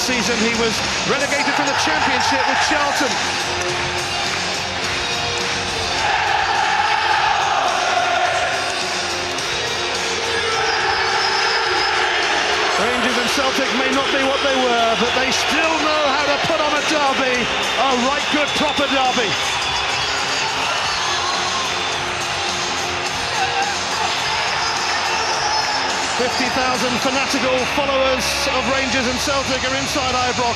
last season he was relegated from the Championship with Charlton. Rangers and Celtic may not be what they were, but they still know how to put on a derby, a right good proper derby. "50,000 fanatical followers of Rangers and Celtic are inside Ibrox,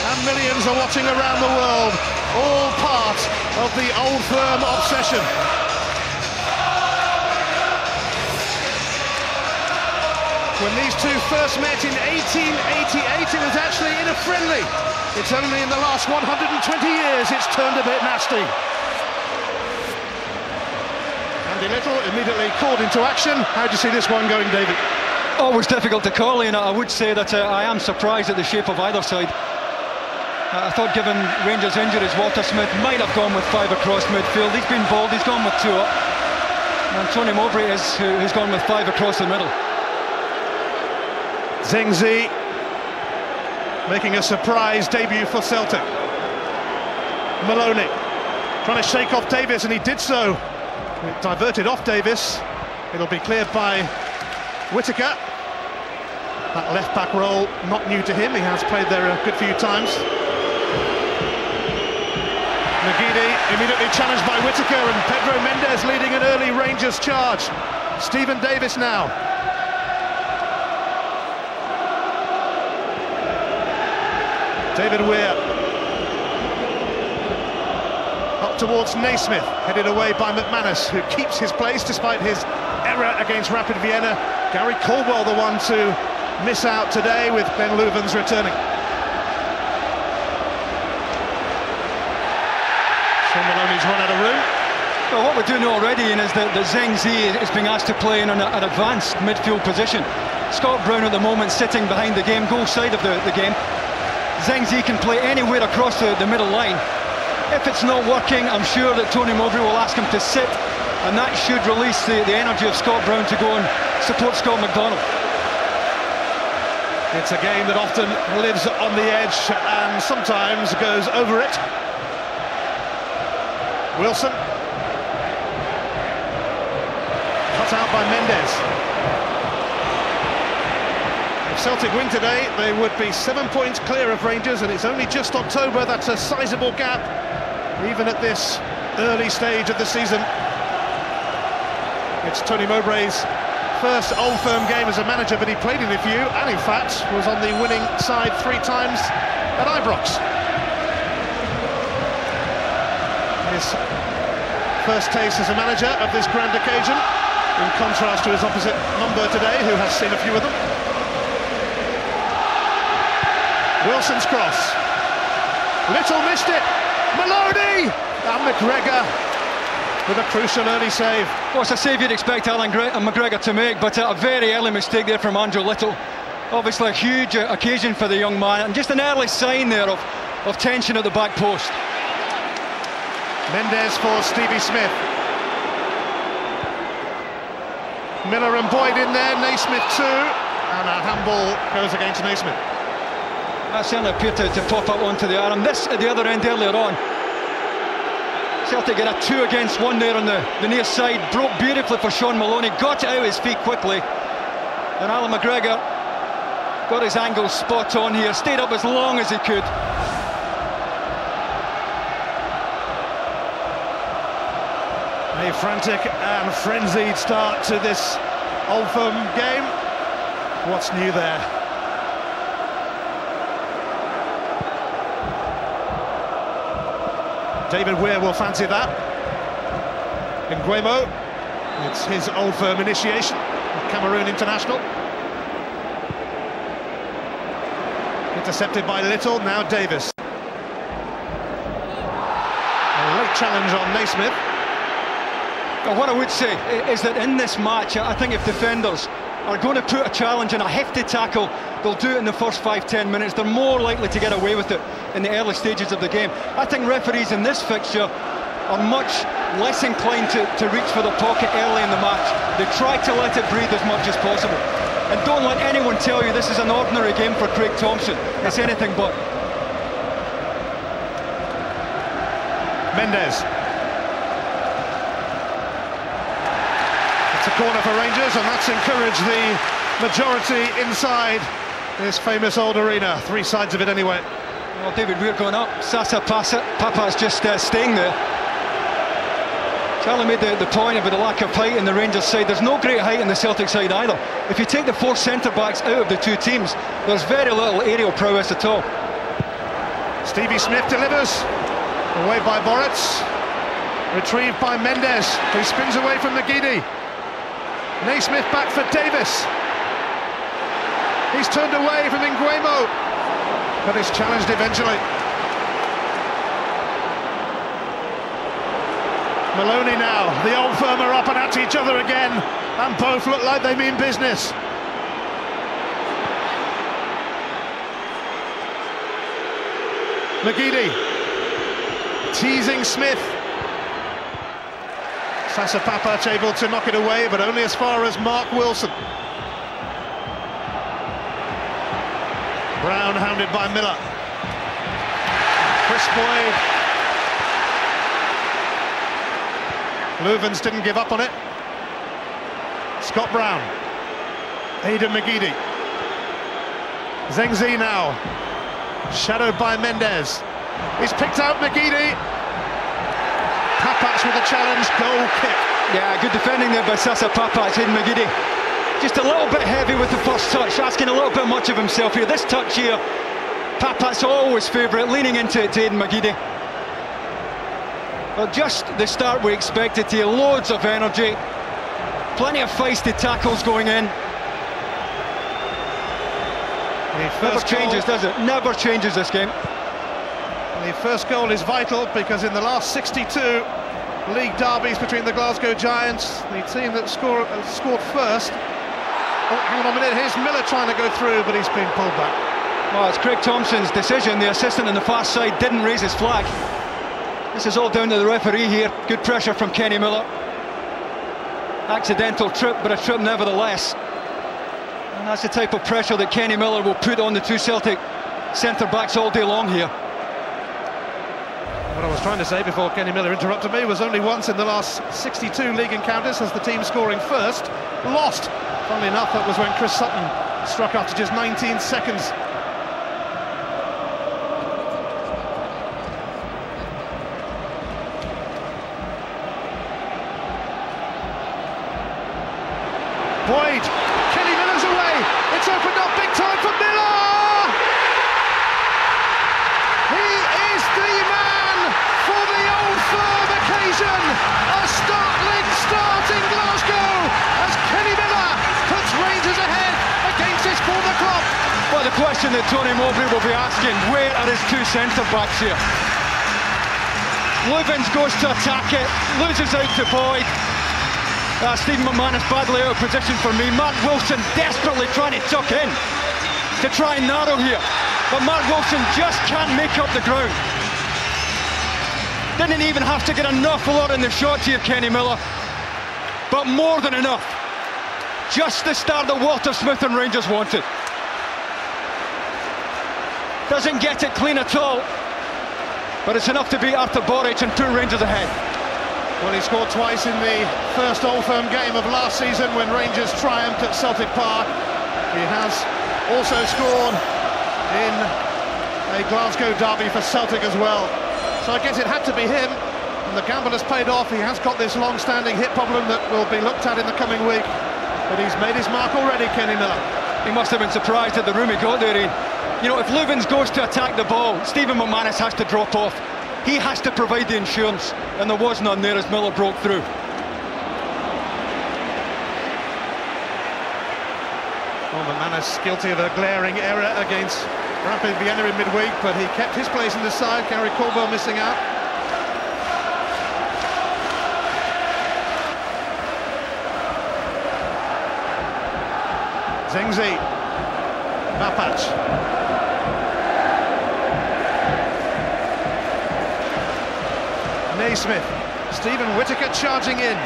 and millions are watching around the world, all part of the Old Firm obsession." When these two first met in 1888, it was actually in a friendly. It's only in the last 120 years it's turned a bit nasty. Andy Little immediately called into action. How do you see this one going, David? Always difficult to call, and I would say that I am surprised at the shape of either side. I thought, given Rangers' injuries, Walter Smith might have gone with 5 across midfield. He's been bold, he's gone with 2 up. And Tony Mowbray is who's gone with 5 across the middle. Zengzi making a surprise debut for Celtic. Maloney trying to shake off Davis, and he did so. It diverted off Davis. It'll be cleared by Whittaker. That left-back role not new to him. He has played there a good few times. Nagidi immediately challenged by Whittaker, and Pedro Mendes leading an early Rangers charge. Stephen Davis now. David Weir up towards Naismith, headed away by McManus, who keeps his place despite his error against Rapid Vienna. Gary Caldwell the one to miss out today, with Ben Leuven's returning. Sean Maloney's run out of room. Well, what we do know already, Ian, is that Zengzi is being asked to play in an advanced midfield position. Scott Brown at the moment sitting behind the game, goal side of the game. Zengzi can play anywhere across the middle line. If it's not working, I'm sure that Tony Mowbray will ask him to sit, and that should release the energy of Scott Brown to go and support Scott McDonald. It's a game that often lives on the edge and sometimes goes over it. Wilson. Cut out by Mendes. If Celtic win today, they would be 7 points clear of Rangers, and it's only just October. That's a sizable gap, even at this early stage of the season. It's Tony Mowbray's first Old Firm game as a manager, but he played in a few, and in fact was on the winning side 3 times at Ibrox. His first taste as a manager of this grand occasion, in contrast to his opposite number today, who has seen a few of them. Wilson's cross. Little missed it. Maloney! And McGregor with a crucial early save. Well, it's a save you'd expect Alan McGregor to make, but a very early mistake there from Andrew Little. Obviously a huge occasion for the young man, and just an early sign there of tension at the back post. Mendes for Stevie Smith. Miller and Boyd in there, Naismith too, and a handball goes against Naismith. That certainly appeared to pop up onto the arm. This at the other end earlier on. Celtic get a 2 against 1 there on the near side. Broke beautifully for Sean Maloney, got it out of his feet quickly. And Alan McGregor got his angle spot on here, stayed up as long as he could. A frantic and frenzied start to this Old Firm game. What's new there? David Weir will fancy that. Nguemo, it's his Old Firm initiation, Cameroon international. Intercepted by Little, now Davis. A late challenge on Naismith. Well, what I would say is that in this match, I think if defenders are going to put a challenge and a hefty tackle, they'll do it in the first 5-10 minutes. They're more likely to get away with it in the early stages of the game. I think referees in this fixture are much less inclined to reach for the pocket early in the match. They try to let it breathe as much as possible. And don't let anyone tell you this is an ordinary game for Craig Thompson. It's anything but. Mendes. It's a corner for Rangers, and that's encouraged the majority inside this famous old arena. Three sides of it anyway. Well, David, we're going up. Sasa Papa's just staying there. Charlie made the point about the lack of height in the Rangers side. There's no great height in the Celtic side either. If you take the four centre-backs out of the two teams, there's very little aerial prowess at all. Stevie Smith delivers. Away by Boritz. Retrieved by Mendes, who spins away from Magidi. Naismith back for Davis. He's turned away from Nguemo, but is challenged eventually. Maloney now, the old firm are up and at each other again, and both look like they mean business. Magidi teasing Smith. Sasa Papac able to knock it away, but only as far as Mark Wilson. Brown hounded by Miller. Chris Boyd. Louvens didn't give up on it. Scott Brown. Aidan Magidi. Zengzi now. Shadowed by Mendes. He's picked out Magidi. Papac with a challenge, goal kick. Yeah, good defending there by Sasa Papac. Aidan Magidi just a little bit heavy with the first touch, asking a little bit much of himself here. This touch here, Papac's always favourite, leaning into it to Aidan Magidi. Well, just the start we expected here, loads of energy, plenty of feisty tackles going in. Never changes, does it? Never changes this game. The first goal is vital because in the last 62 league derbies between the Glasgow Giants, the team that scored first. Oh, hang on a minute, here's Miller trying to go through, but he's been pulled back. Well, it's Craig Thompson's decision. The assistant on the far side didn't raise his flag. This is all down to the referee here. Good pressure from Kenny Miller. Accidental trip, but a trip nevertheless. And that's the type of pressure that Kenny Miller will put on the two Celtic centre-backs all day long here. What I was trying to say before Kenny Miller interrupted me was only once in the last 62 league encounters has the team scoring first lost. Funnily enough, that was when Chris Sutton struck after just 19 seconds. Boyd, Kenny Miller's away. It's opened up big time for Miller. He is the man for the old firm occasion. A startling start in Glasgow as Kenny Miller puts Rangers ahead against his former club. Well, the question that Tony Mowbray will be asking, where are his two centre-backs here? Louvens goes to attack it, loses out to Boyd. Stephen McManus badly out of position for me. Mark Wilson desperately trying to tuck in to try and narrow here, but Mark Wilson just can't make up the ground. Didn't even have to get an awful lot in the shots here, Kenny Miller, but more than enough. Just the start that Walter Smith and Rangers wanted. Doesn't get it clean at all, but it's enough to beat Artur Boruc and put Rangers ahead. Well, he scored twice in the first Old Firm game of last season when Rangers triumphed at Celtic Park. He has also scored in a Glasgow derby for Celtic as well. So I guess it had to be him, and the gamble has paid off. He has got this long-standing hip problem that will be looked at in the coming week, but he's made his mark already, Kenny Miller. He must have been surprised at the room he got there in. You know, if Louvens goes to attack the ball, Stephen McManus has to drop off. He has to provide the insurance, and there was none there as Miller broke through. Well, McManus guilty of a glaring error against Rapid Vienna in midweek, but he kept his place in the side. Gary Caldwell missing out. Zengzi, Papac. Naismith, Stephen Whittaker charging in.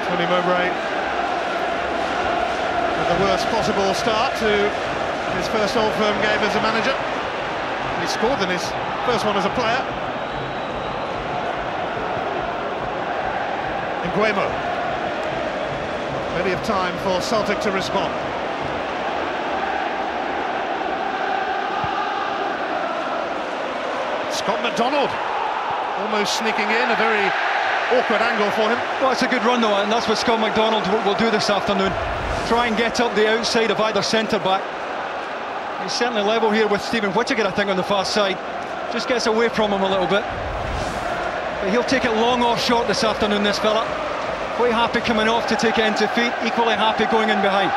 Tony Mowbray with the worst possible start to his first Old Firm game as a manager. He scored in his first one as a player. Nguemo. Plenty of time for Celtic to respond. Scott McDonald almost sneaking in, a very awkward angle for him. Well, it's a good run though, and that's what Scott McDonald will do this afternoon. Try and get up the outside of either centre-back. He's certainly level here with Stephen Whittaker, I think, on the far side. Just gets away from him a little bit. But he'll take it long or short this afternoon, this fella. Quite happy coming off to take it into feet, equally happy going in behind.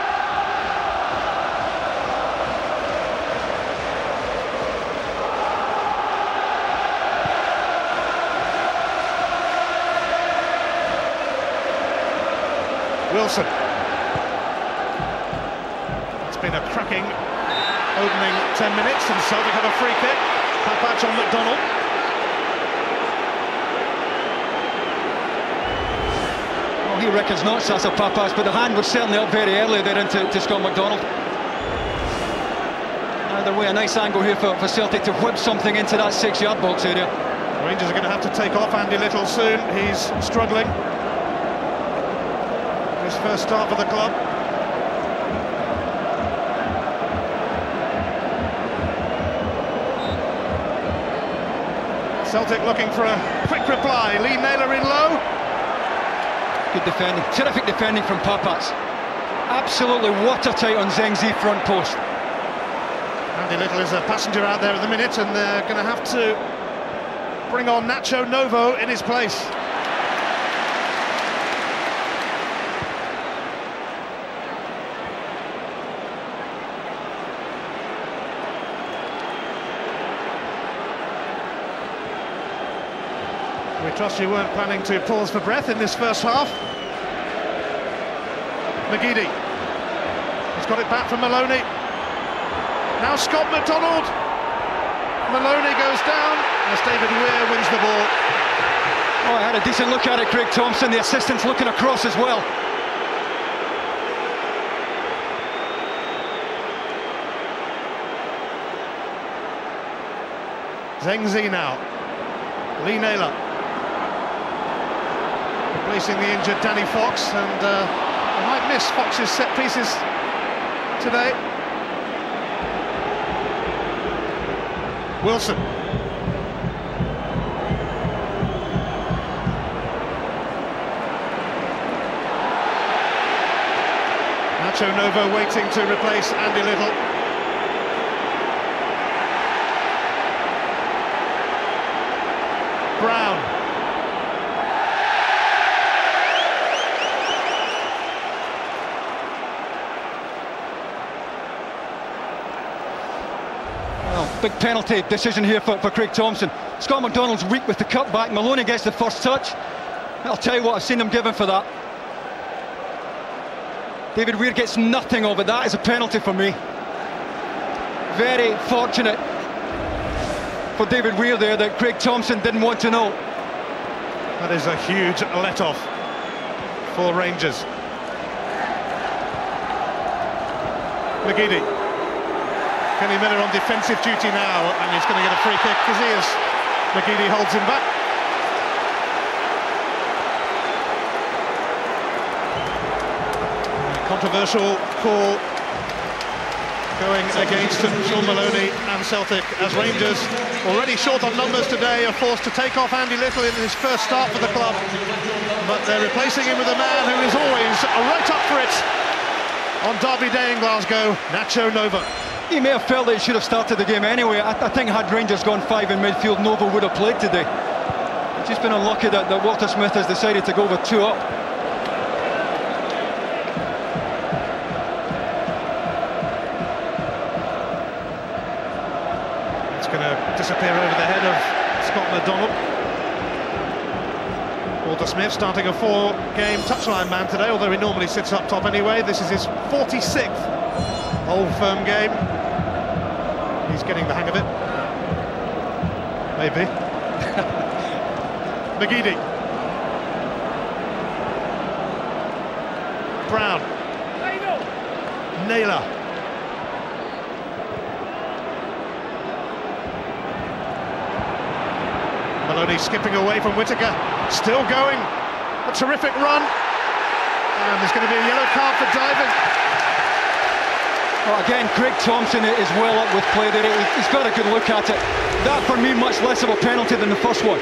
Wilson. It's been a cracking opening 10 minutes and Celtic have a free kick. Papac on McDonald. Well, he reckons not, Sasa Papas, but the hand was certainly up very early there into Scott McDonald. Either way, a nice angle here for Celtic to whip something into that 6-yard box area. Rangers are going to have to take off Andy Little soon. He's struggling. His first start for the club. Celtic looking for a quick reply. Lee Naylor in low. Good defending, terrific defending from Papas. Absolutely watertight on Zengzi front post. Andy Little is a passenger out there at the minute, and they're going to have to bring on Nacho Novo in his place. We trust you weren't planning to pause for breath in this first half. McGeady. He's got it back from Maloney. Now Scott McDonald. Maloney goes down as David Weir wins the ball. Oh, I had a decent look at it, Craig Thompson. The assistant's looking across as well. Zengzi now. Lee Naylor. Replacing the injured Danny Fox, and I might miss Fox's set pieces today. Wilson. Nacho Novo waiting to replace Andy Little. Brown. Big penalty decision here for Craig Thompson. Scott McDonald's weak with the cutback. Maloney gets the first touch. I'll tell you what, I've seen him given for that. David Weir gets nothing of it. That is a penalty for me. Very fortunate for David Weir there that Craig Thompson didn't want to know. That is a huge let-off for Rangers. McGeady. Kenny Miller on defensive duty now, and he's going to get a free kick because McGeady holds him back. Controversial call going against Sean Maloney and Celtic, as Rangers, already short on numbers today, are forced to take off Andy Little in his first start for the club. But they're replacing him with a man who is always right up for it on Derby Day in Glasgow, Nacho Novo. He may have felt that he should have started the game anyway. I think had Rangers gone 5 in midfield, Novo would have played today. It's just been unlucky that Walter Smith has decided to go with 2 up. It's going to disappear over the head of Scott McDonald. Walter Smith starting a 4-game touchline man today, although he normally sits up top anyway. This is his 46th Old Firm game. He's getting the hang of it. Maybe. McGeady. Brown. Naylor. Maloney skipping away from Whittaker. Still going. A terrific run. And there's going to be a yellow card for diving. Well, again, Craig Thompson is well up with play there. He's got a good look at it. That, for me, much less of a penalty than the first one.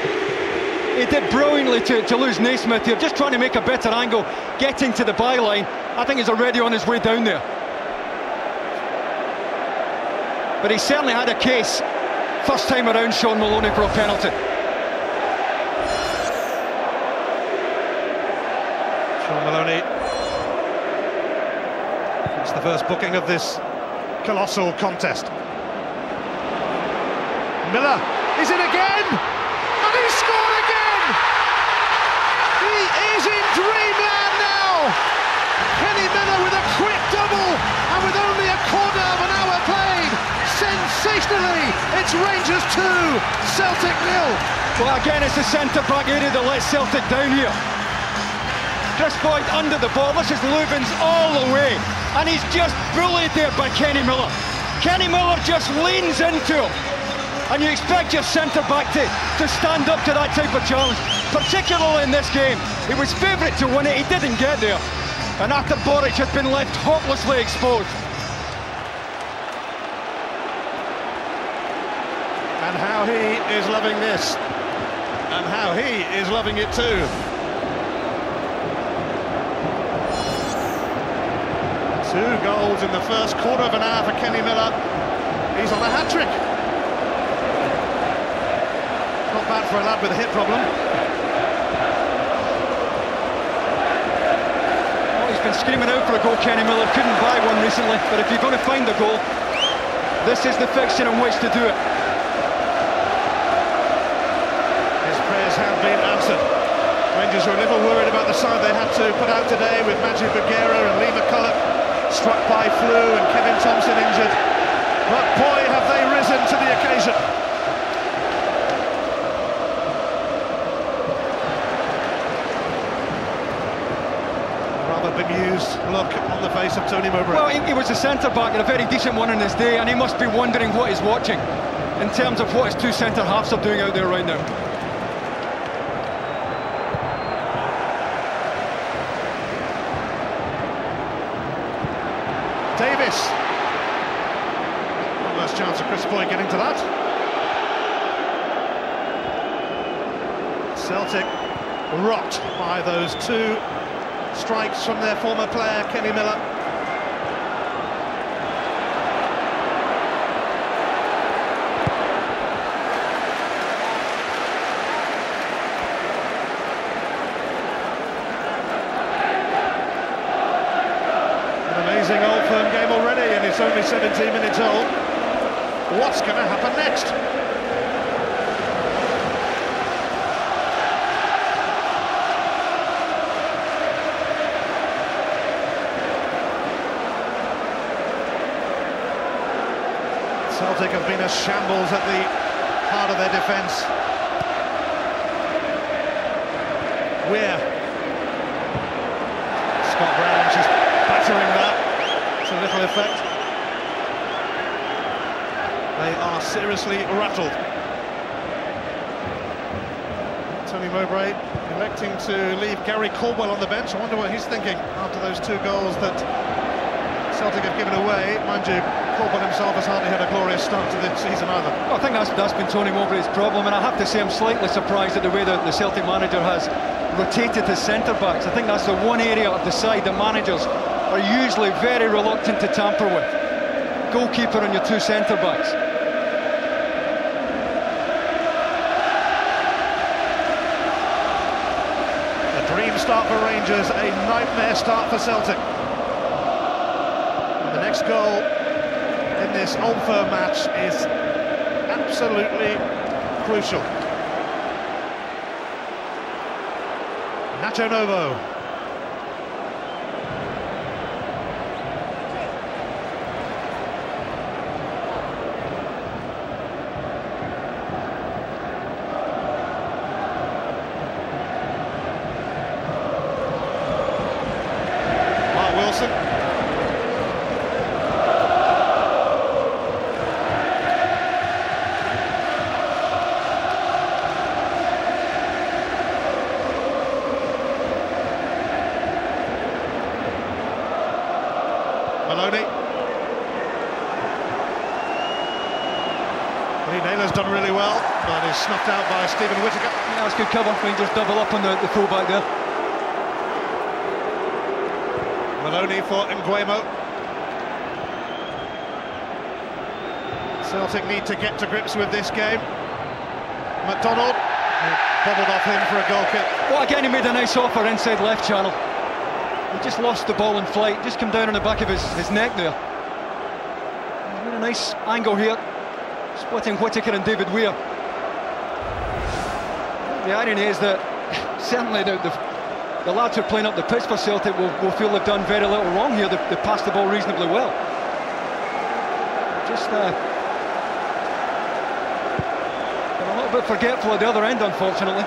He did brilliantly to lose Naismith here, just trying to make a better angle, getting to the byline. I think he's already on his way down there. But he certainly had a case, first time around, Sean Maloney, for a penalty. Sean Maloney. It's the first booking of this colossal contest. Miller is in again, and he scored again! He is in dreamland now! Kenny Miller with a quick double, and with only a quarter of an hour played, sensationally, it's Rangers 2, Celtic 0. Well, again, it's the centre-back area that lets Celtic down here. Chris Boyd under the ball, this is Lubins all the way, and he's just bullied there by Kenny Miller. Kenny Miller just leans into him, and you expect your centre-back to stand up to that type of challenge, particularly in this game. He was favourite to win it, he didn't get there, and Artur Boric has been left hopelessly exposed. And how he is loving this, and how he is loving it too. Two goals in the first quarter of an hour for Kenny Miller. He's on a hat-trick. Not bad for a lad with a hip problem. Well, he's been screaming out for a goal, Kenny Miller. Couldn't buy one recently, but if you're going to find a goal, this is the fixture in which to do it. His prayers have been answered. Rangers were a little worried about the side they had to put out today with Maggie Bagheera and Lee McCulloch struck by flu and Kevin Thompson injured. But boy, have they risen to the occasion. A rather bemused look on the face of Tony Mowbray. Well, he was a centre-back and a very decent one in his day, and he must be wondering what he's watching in terms of what his two centre-halves are doing out there right now. Davis. Almost chance of Chris Boyd getting to that. Celtic rocked by those two strikes from their former player, Kenny Miller. Amazing old firm game already, and it's only 17 minutes old. What's going to happen next? Celtic have been a shambles at the heart of their defence. Weir. Scott Brown, she's battering that. To little effect. They are seriously rattled. Tony Mowbray electing to leave Gary Caldwell on the bench. I wonder what he's thinking after those two goals that Celtic have given away. Mind you, Caldwell himself has hardly had a glorious start to the season either. Well, I think that's been Tony Mowbray's problem, and I have to say I'm slightly surprised at the way that the Celtic manager has rotated his centre-backs. I think that's the one area of the side that managers are usually very reluctant to tamper with. Goalkeeper and your two centre-backs. A dream start for Rangers, a nightmare start for Celtic. And the next goal in this Old Firm match is absolutely crucial. Nacho Novo. Wilson. Maloney. Lee Naylor's done really well, but is snuffed out by Stephen Whittaker. Yeah, that's good cover. Rangers double up on the fullback there. Maloney for Nguemo. Celtic need to get to grips with this game. McDonald bobbled off him for a goal kick. Well, again, he made a nice offer inside left channel. He just lost the ball in flight, just come down on the back of his neck there. He's made a nice angle here, splitting Whittaker and David Weir. The irony is that certainly the lads who are playing up the pitch for Celtic will feel they've done very little wrong here. They passed the ball reasonably well. Just been a little bit forgetful at the other end, unfortunately.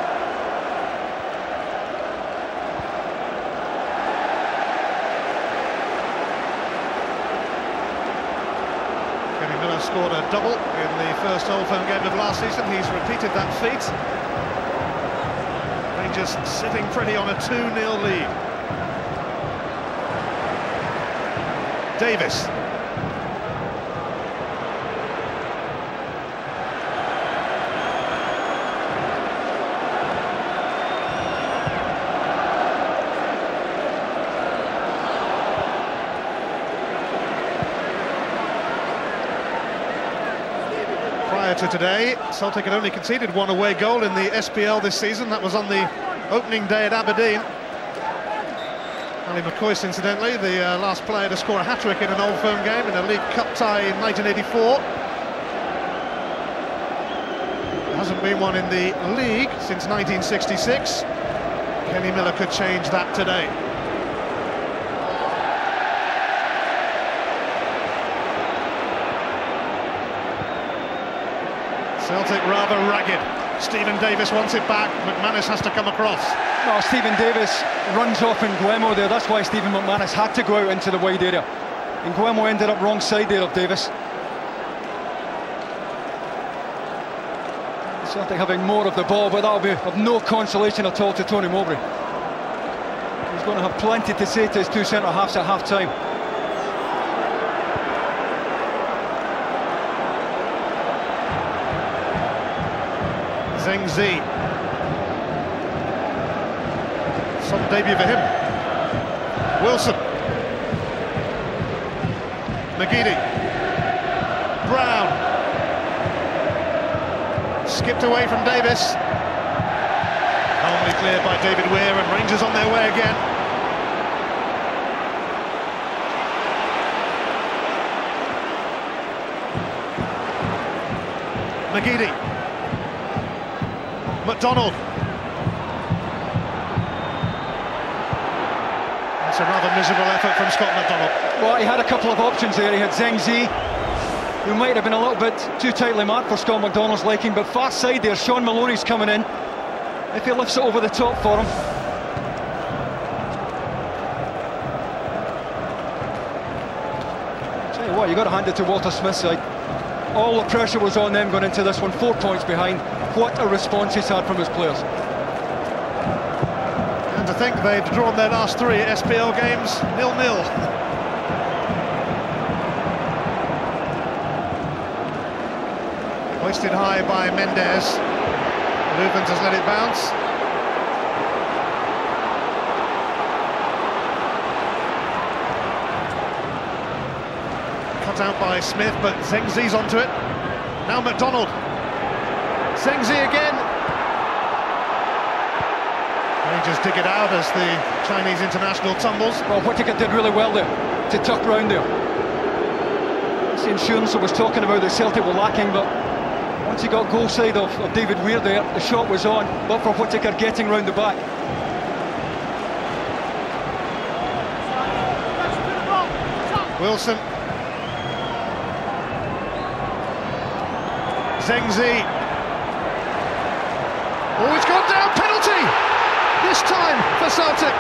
Kenny Miller scored a double in the first Old Firm game of last season. He's repeated that feat. Rangers sitting pretty on a 2-0 lead. Davis. Prior to today, Celtic had only conceded one away goal in the SPL this season. That was on the opening day at Aberdeen. Ali McCoist, incidentally, the last player to score a hat-trick in an Old Firm game in a League Cup tie in 1984. There hasn't been one in the league since 1966. Kenny Miller could change that today. Celtic rather ragged. Stephen Davis wants it back. McManus has to come across. No, Stephen Davis runs off Nguemo there. That's why Stephen McManus had to go out into the wide area. Nguemo ended up wrong side there of Davis. Celtic having more of the ball, but that'll be of no consolation at all to Tony Mowbray. He's going to have plenty to say to his two centre-halves at half-time. Zengzi. Some debut for him. Wilson. McGeady. Brown. Skipped away from Davis. Calmly cleared by David Weir, and Rangers on their way again. McGeady. McDonald. That's a rather miserable effort from Scott McDonald. Well, he had a couple of options there. He had Zengzi, who might have been a little bit too tightly marked for Scott McDonald's liking, but far side there, Sean Maloney's coming in. If he lifts it over the top for him. Tell you what, you got to hand it to Walter Smith's side. All the pressure was on them going into this one, 4 points behind. What a response he's had from his players. And to think they'd drawn their last 3 SPL games 0-0. Hoisted high by Mendes. Leuven's has let it bounce. Cut out by Smith, but Zengzi's onto it. Now McDonald. Zengzi again. Rangers dig it out as the Chinese international tumbles. Well, Whittaker did really well there, to tuck round there. That's the insurance I was talking about that Celtic were lacking, but once he got goal side of David Weir there, the shot was on, but for Whittaker getting round the back. Wilson. Zengzi. Oh, it's gone down, penalty! This time for Celtic.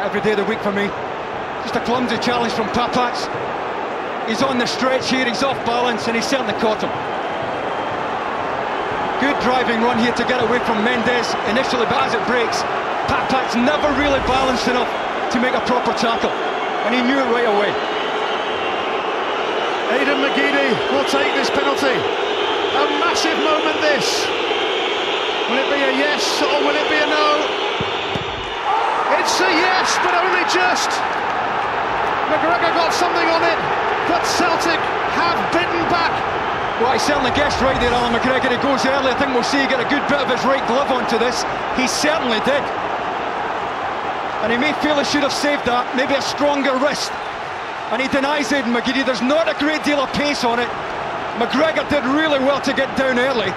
every day of the week for me. Just a clumsy challenge from Papac. He's on the stretch here, he's off balance, and he certainly caught him. Good driving run here to get away from Mendes initially, but as it breaks, Papac's never really balanced enough to make a proper tackle, and he knew it right away. Aidan McGeady will take this penalty. A massive moment this. Will it be a yes or will it be a no? It's a yes, but only just. McGregor got something on it, but Celtic have bitten back. Well, he certainly guessed right there, Alan McGregor. He goes early. I think we'll see he get a good bit of his right glove onto this. He certainly did. And he may feel he should have saved that, maybe a stronger wrist. And he denies Aidan McGeady. There's not a great deal of pace on it. McGregor did really well to get down early.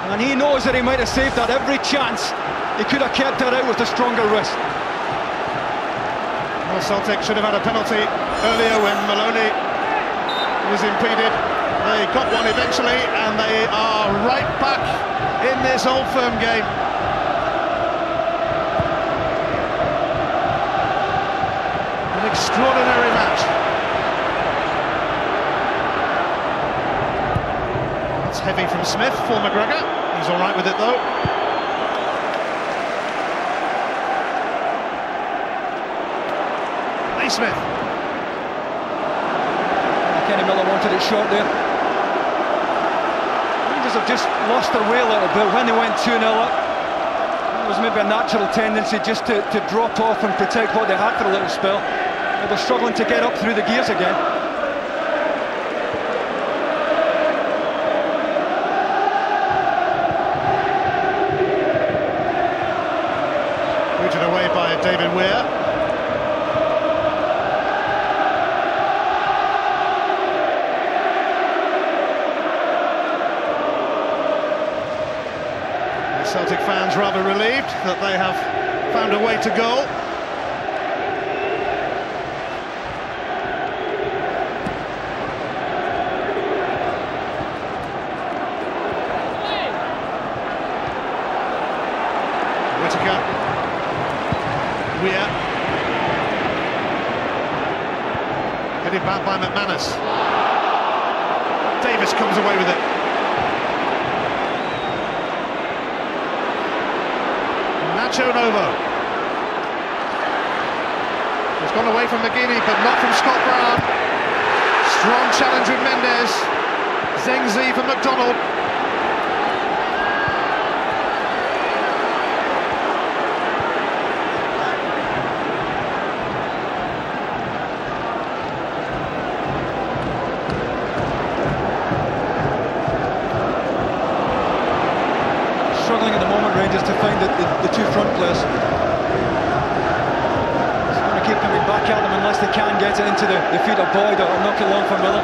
And he knows that he might have saved that every chance. He could have kept that out with a stronger wrist. Well, Celtic should have had a penalty earlier when Maloney was impeded. They got one eventually, and they are right back in this Old Firm game. An extraordinary match. That's heavy from Smith for McGregor. He's all right with it though. Smith. Kenny Miller wanted it short there. Rangers have just lost their way a little bit when they went 2-0 up. It was maybe a natural tendency just to drop off and protect what they had for a little spell. They were struggling to get up through the gears again. Booted away by David Weir. Celtic fans rather relieved that they have found a way to goal. Whittaker. Weir. Headed back by McManus. Davis comes away with it. Nacho Novo. He's gone away from McGeady, but not from Scott Brown. Strong challenge with Mendes. Zengzi for McDonald. Struggling at the moment, Rangers, to find the two front players. It's going to keep coming back at them unless they can get it into the feet of Boyd or knock it long for Miller.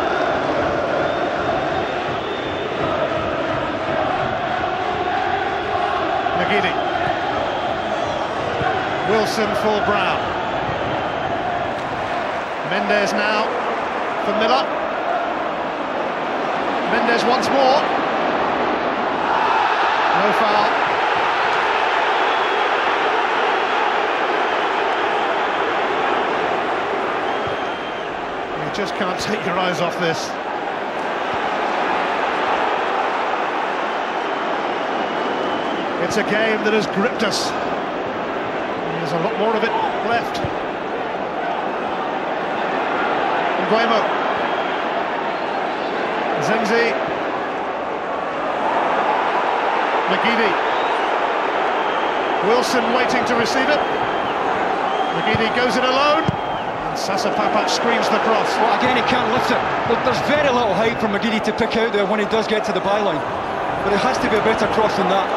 McGeady. Wilson for Brown. Mendes now for Miller. Mendes once more. No foul. You just can't take your eyes off this. It's a game that has gripped us. There's a lot more of it left. Nguemo. Zengzi. McGeady. Wilson waiting to receive it. McGeady goes it alone. And Sasa Papac screens the cross. Well, again, he can't lift it. There's very little height for McGeady to pick out there when he does get to the byline. But it has to be a better cross than that.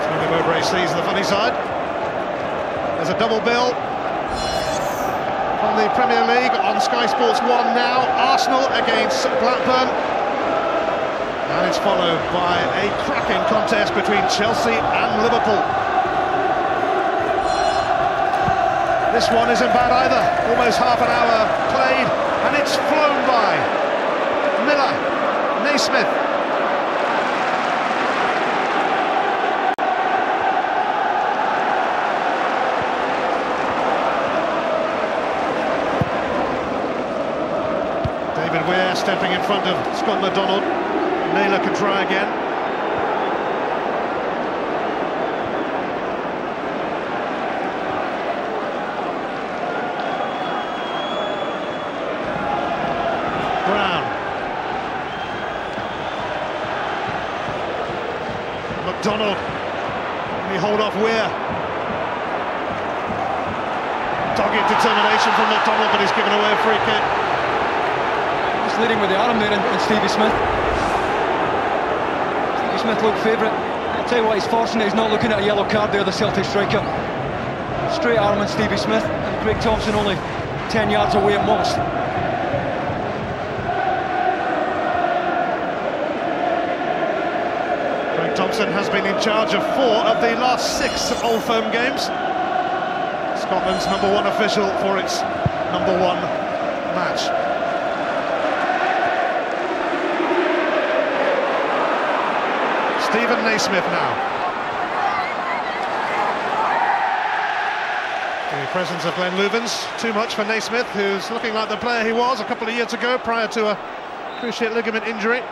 Tony Mowbray sees the funny side. There's a double bill from the Premier League on Sky Sports 1 now. Arsenal against Blackburn. And it's followed by a cracking contest between Chelsea and Liverpool. This one isn't bad either. Almost half an hour played, and it's flown by. Miller Naismith. David Weir stepping in front of Scott McDonald. Naylor can try again. Brown. McDonald. Can he hold off Weir? Dogged determination from McDonald, but he's given away a free kick. Just leading with the arm there and Stevie Smith. Stevie Smith looked favourite. I'll tell you what, he's fortunate he's not looking at a yellow card there, the Celtic striker. Straight arm on Stevie Smith, and Craig Thompson only 10 yards away at most. Craig Thompson has been in charge of 4 of the last 6 Old Firm games. Scotland's #1 official for its #1 match. Stephen Naismith now. The presence of Glenn Loovens, too much for Naismith, who's looking like the player he was a couple of years ago prior to a cruciate ligament injury.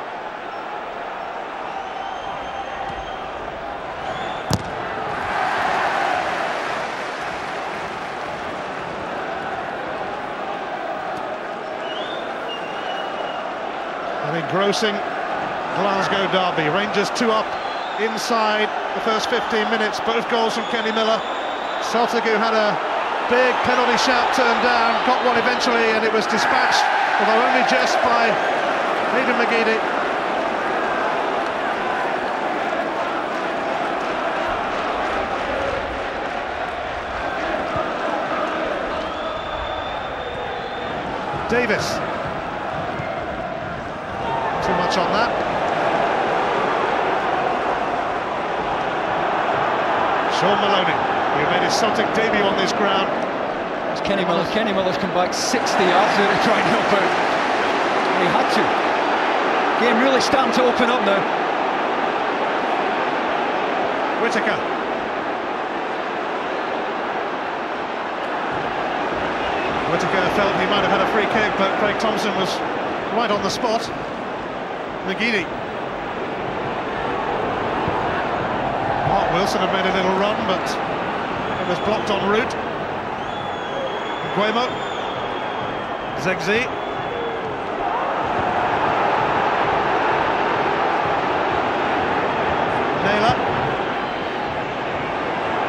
An engrossing Glasgow derby. Rangers 2 up inside the first 15 minutes, both goals from Kenny Miller. Celtic, who had a big penalty shout turned down, got one eventually, and it was dispatched, although only just by Aidan McGeady. Davis. Too much on that. Sean Maloney, who made his Celtic debut on this ground. It's Kenny Miller. Kenny Miller's come back 60 yards there to try and help out. And he had to. Game really starting to open up now. Whittaker. Whittaker felt he might have had a free kick, but Craig Thompson was right on the spot. McGeady. Mark Wilson had made a little run, but it was blocked en route. Guemo. Zegzi. Naylor.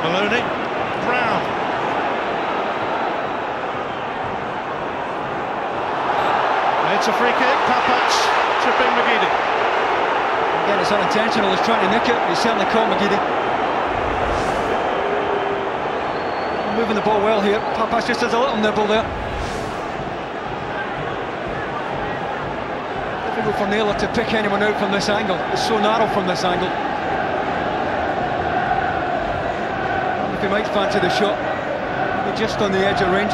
Maloney. Brown. It's a free kick. Papach tripping McGeady. Again, it's unintentional. He's trying to nick it. He certainly caught McGeady. Moving the ball well here. Papach just has a little nibble there. Difficult for Naylor to pick anyone out from this angle. It's so narrow from this angle. If he might fancy the shot, maybe just on the edge of range.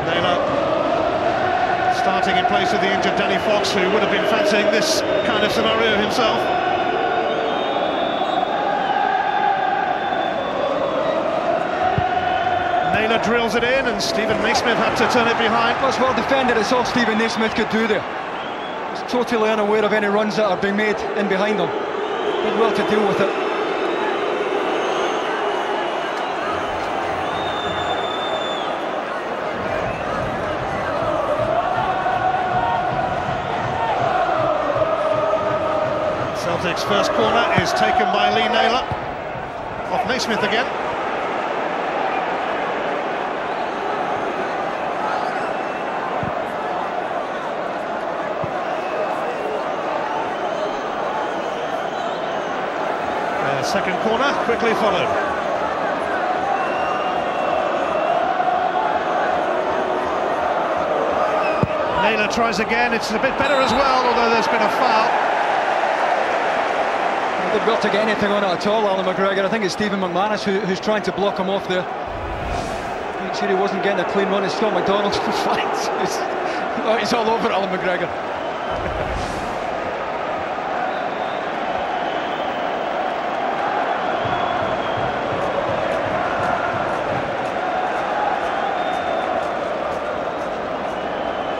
Naylor starting in place of the injured Danny Fox, who would have been fancying this kind of scenario himself. Naylor drills it in, and Stephen Naismith had to turn it behind. That's well defended. It's all Stephen Naismith could do there. He's totally unaware of any runs that are being made in behind him. Did well to deal with it. Celtic's first corner is taken by Lee Naylor. Off Naismith again. Second corner, quickly followed. Naylor tries again, it's a bit better as well, although there's been a foul. He did well to get anything on it at all, Alan McGregor. I think it's Stephen McManus who's trying to block him off there. Make sure he wasn't getting a clean run, and Scott McDonald finds Oh, he's all over Alan McGregor.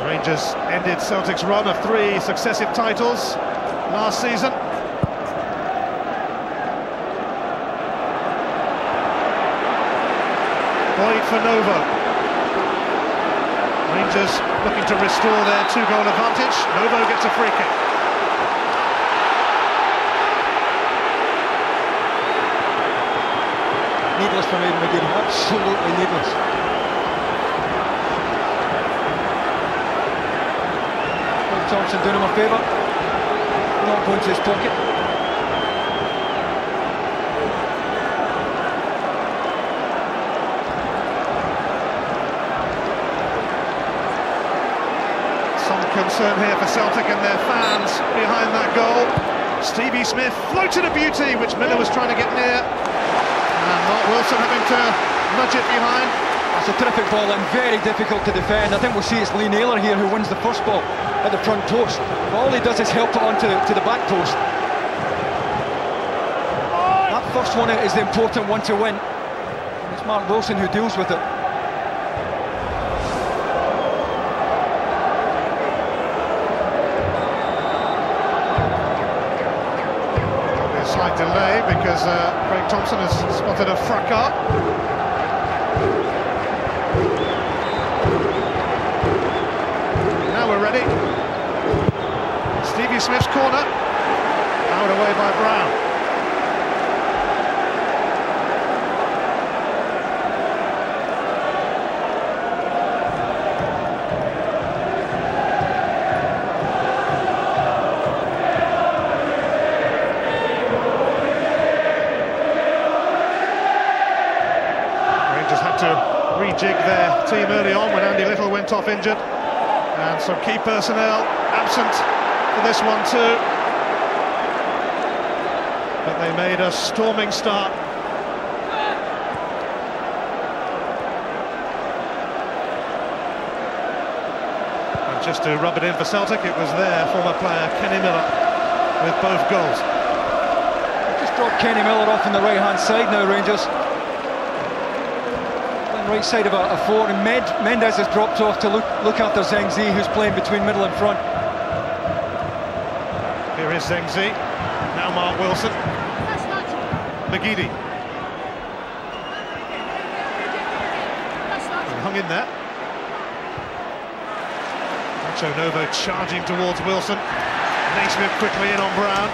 Rangers ended Celtic's run of 3 successive titles last season. Boyd for Novo. Rangers looking to restore their 2-goal advantage. Novo gets a free kick. Needless from Aidan McGinn, absolutely needless. Thompson doing him a favour, not going to his pocket. Some concern here for Celtic and their fans behind that goal. Stevie Smith floated a beauty which Miller was trying to get near, and Mark Wilson having to nudge it behind. That's a terrific ball and very difficult to defend. I think we'll see it's Lee Naylor here who wins the first ball at the front post. But all he does is help it onto the back post. That first one is the important one to win. It's Mark Wilson who deals with it. A slight delay because Craig Thompson has spotted a fracas. Now we're ready. Stevie Smith's corner, powered away by Brown. Rangers had to rejig their team early on when Andy Little went off injured, and some key personnel absent for this one too. But they made a storming start. And just to rub it in for Celtic, it was their former player Kenny Miller with both goals. Just dropped Kenny Miller off on the right-hand side now, Rangers. Right side of a 4, and Mendes has dropped off to look after Zhengzi, who's playing between middle and front. Here is Zhengzi, now Mark Wilson. McGeady. Hung in there. Nacho Novo charging towards Wilson. Naismith quickly in on Brown.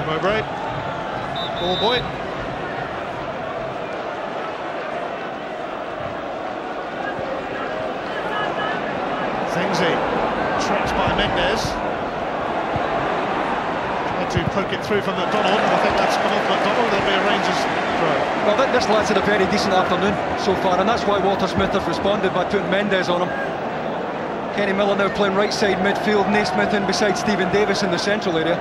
Mowbray, ball boy. Zhengzi, trapped by Mendes. Tried to poke it through from McDonald, and I think that's come off McDonald. There'll be a Rangers throw. Well, this lad's had a very decent afternoon so far, and that's why Walter Smith has responded by putting Mendes on him. Kenny Miller now playing right side midfield, Naismith in beside Stephen Davis in the central area.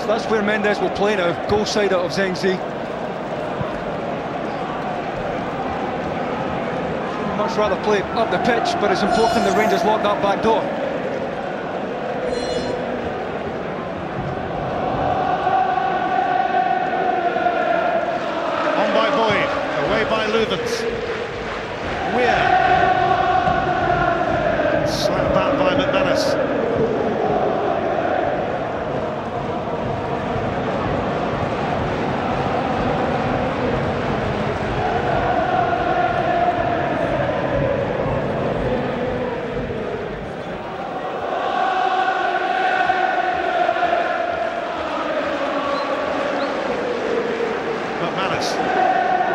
That's where Mendes will play now, goal side out of Zhengzi. Much rather play up the pitch, but it's important the Rangers lock that back door. On by Boyd, away by Leuthens. Weir. Slapped back by McManus.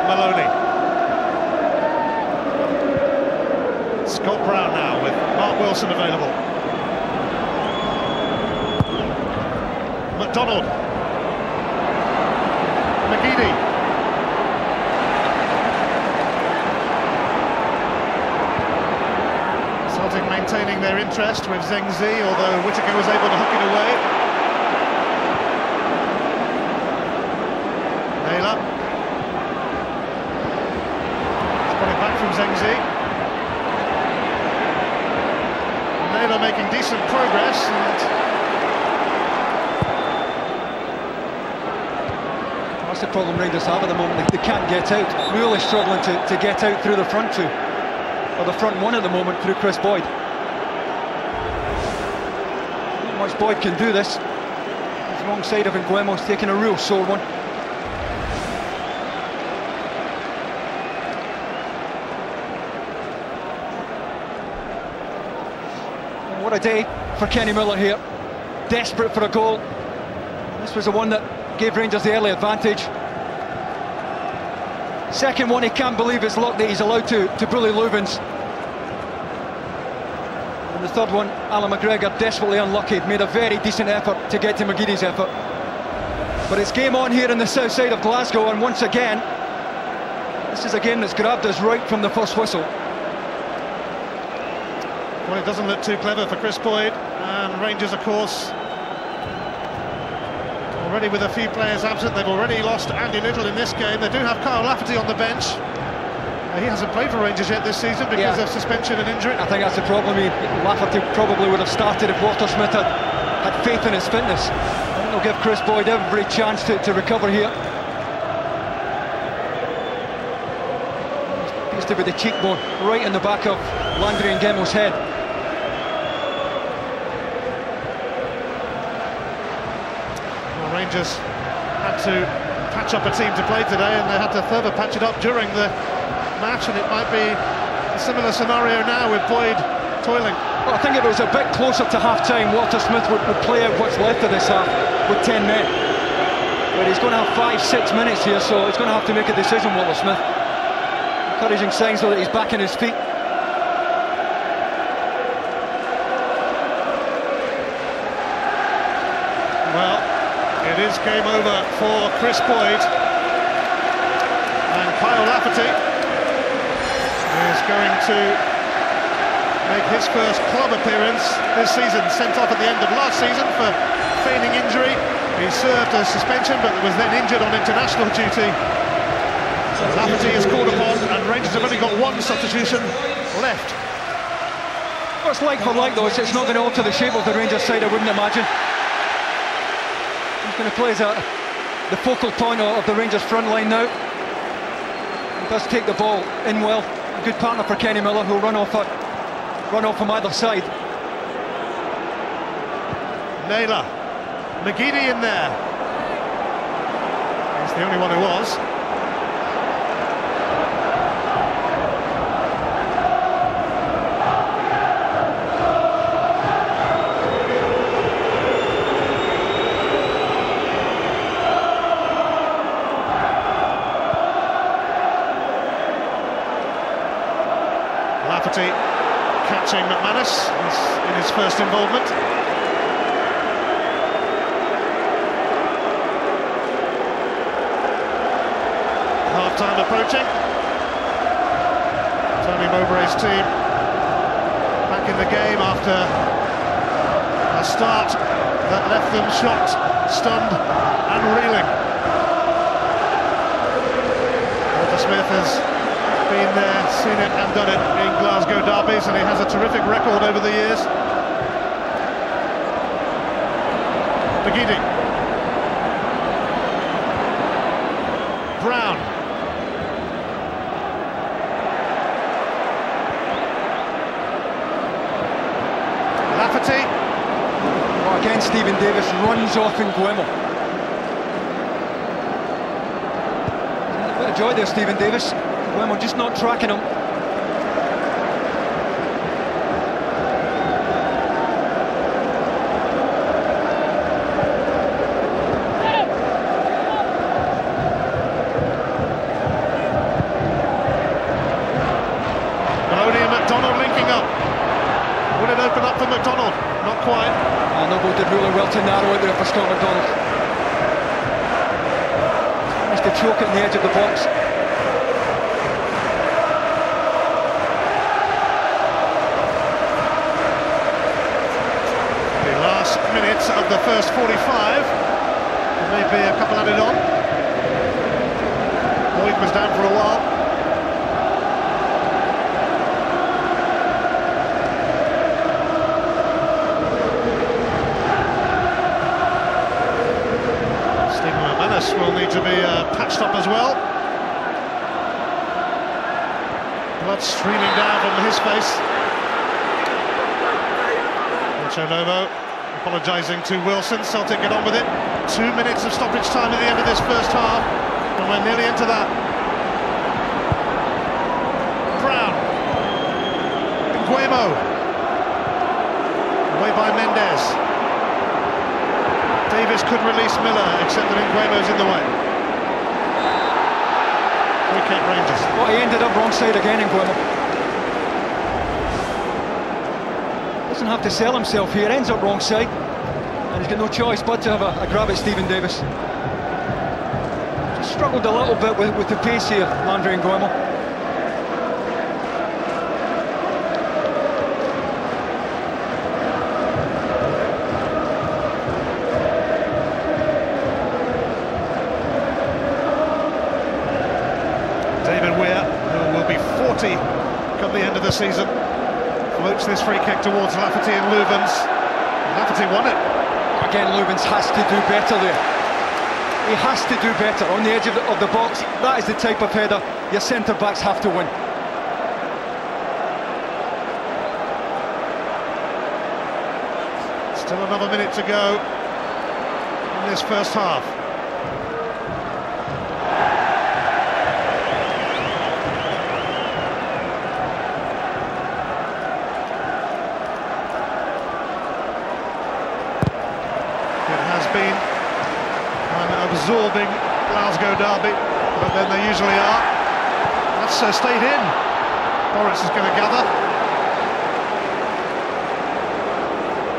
Maloney. Scott Brown now with Mark Wilson available. McDonald. McGeady. Celtic maintain maintaining their interest with Zengzi, although Whittaker was able to hook it away. Naylor. He's got it back from Zengzi. Naylor making decent progress. That's the problem Rangers have at the moment. They can't get out. Really struggling to get out through the front two. Or the front one at the moment through Chris Boyd. Not much Boyd can do this. He's wrong side of Nguemo's taking a real sore one. And what a day for Kenny Miller here. Desperate for a goal. This was the one that gave Rangers the early advantage. Second one, he can't believe his luck that he's allowed to bully Lubins. And the third one, Alan McGregor, desperately unlucky, made a very decent effort to get to McGeady's effort. But it's game on here in the south side of Glasgow, and once again, this is a game that's grabbed us right from the first whistle. Well, it doesn't look too clever for Chris Boyd, and Rangers, of course, already with a few players absent. They've already lost Andy Little in this game. They do have Kyle Lafferty on the bench. He hasn't played for Rangers yet this season because of suspension and injury. I think that's the problem. Lafferty probably would have started if Walter Smith had faith in his fitness. I think they'll give Chris Boyd every chance to recover here. Appears to be the cheekbone right in the back of Landry Nguemo's head. Rangers had to patch up a team to play today, and they had to further patch it up during the match, and it might be a similar scenario now with Boyd toiling. Well, I think if it was a bit closer to half-time, Walter Smith would play out what's left of this half with 10 men. But he's going to have 5-6 minutes here, so he's going to have to make a decision, Walter Smith. Encouraging signs, though, that he's back on his feet. Well, it is game over for Chris Boyd, and Kyle Lafferty is going to make his first club appearance this season, sent off at the end of last season for feigning injury. He served a suspension but was then injured on international duty. So Lafferty is called upon, and Rangers have only got one substitution left. Well, it's like for like, though. It's not going to alter the shape of the Rangers side, I wouldn't imagine. He's going to play as the focal point of the Rangers front line now. He does take the ball in well. A good partner for Kenny Miller, who'll run off from either side. Naylor, McGeady in there. He's the only one who was. Lafferty catching McManus in his first involvement. Half-time approaching. Tony Mowbray's team back in the game after a start that left them shocked, stunned and reeling. Walter Smith has been there, seen it and done it in Glasgow derbies, and he has a terrific record over the years. McGeady. Brown. Lafferty. Oh, again, Stephen Davis runs off Nguemo. A bit of joy there, Stephen Davis. Nguemo just not tracking him. Maloney and McDonald linking up. Will it open up for McDonald? Not quite. Noble did really well to narrow it there for Scott McDonald. Managed to choke it in the edge of the box. of the first 45. There may be a couple added on. Lloyd was down for a while. Will need to be patched up as well. Blood streaming down from his face. Novo apologising to Wilson. Celtic get on with it. 2 minutes of stoppage time at the end of this first half, and we're nearly into that. Brown. Nguemo. Away by Mendes. Davis could release Miller, except that Nguemo's in the way. Free kick Rangers. Well, he ended up wrong side again, Nguemo. Doesn't have to sell himself here, ends up wrong side. And he's got no choice but to have a grab at Stephen Davis. Just struggled a little bit with the pace here, Landry Nguemo. Come the end of the season, floats this free kick towards Lafferty and Louvens. Lafferty won it. Again, Louvens has to do better there. He has to do better on the edge of the box. That is the type of header your centre-backs have to win. Still another minute to go in this first half. Been an absorbing Glasgow derby, but then they usually are. That's stayed in. Boris is going to gather.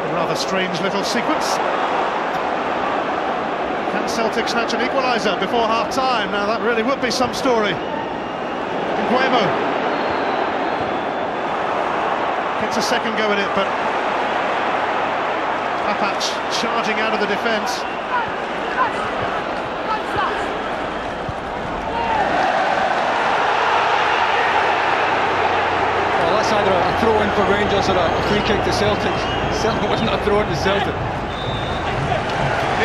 A rather strange little sequence. Can Celtic snatch an equaliser before half-time? Now that really would be some story. Nguemo gets a second go at it, but Papach charging out of the defence. Well, that's either a throw-in for Rangers or a free kick to Celtic. Certainly wasn't a throw-in to Celtic.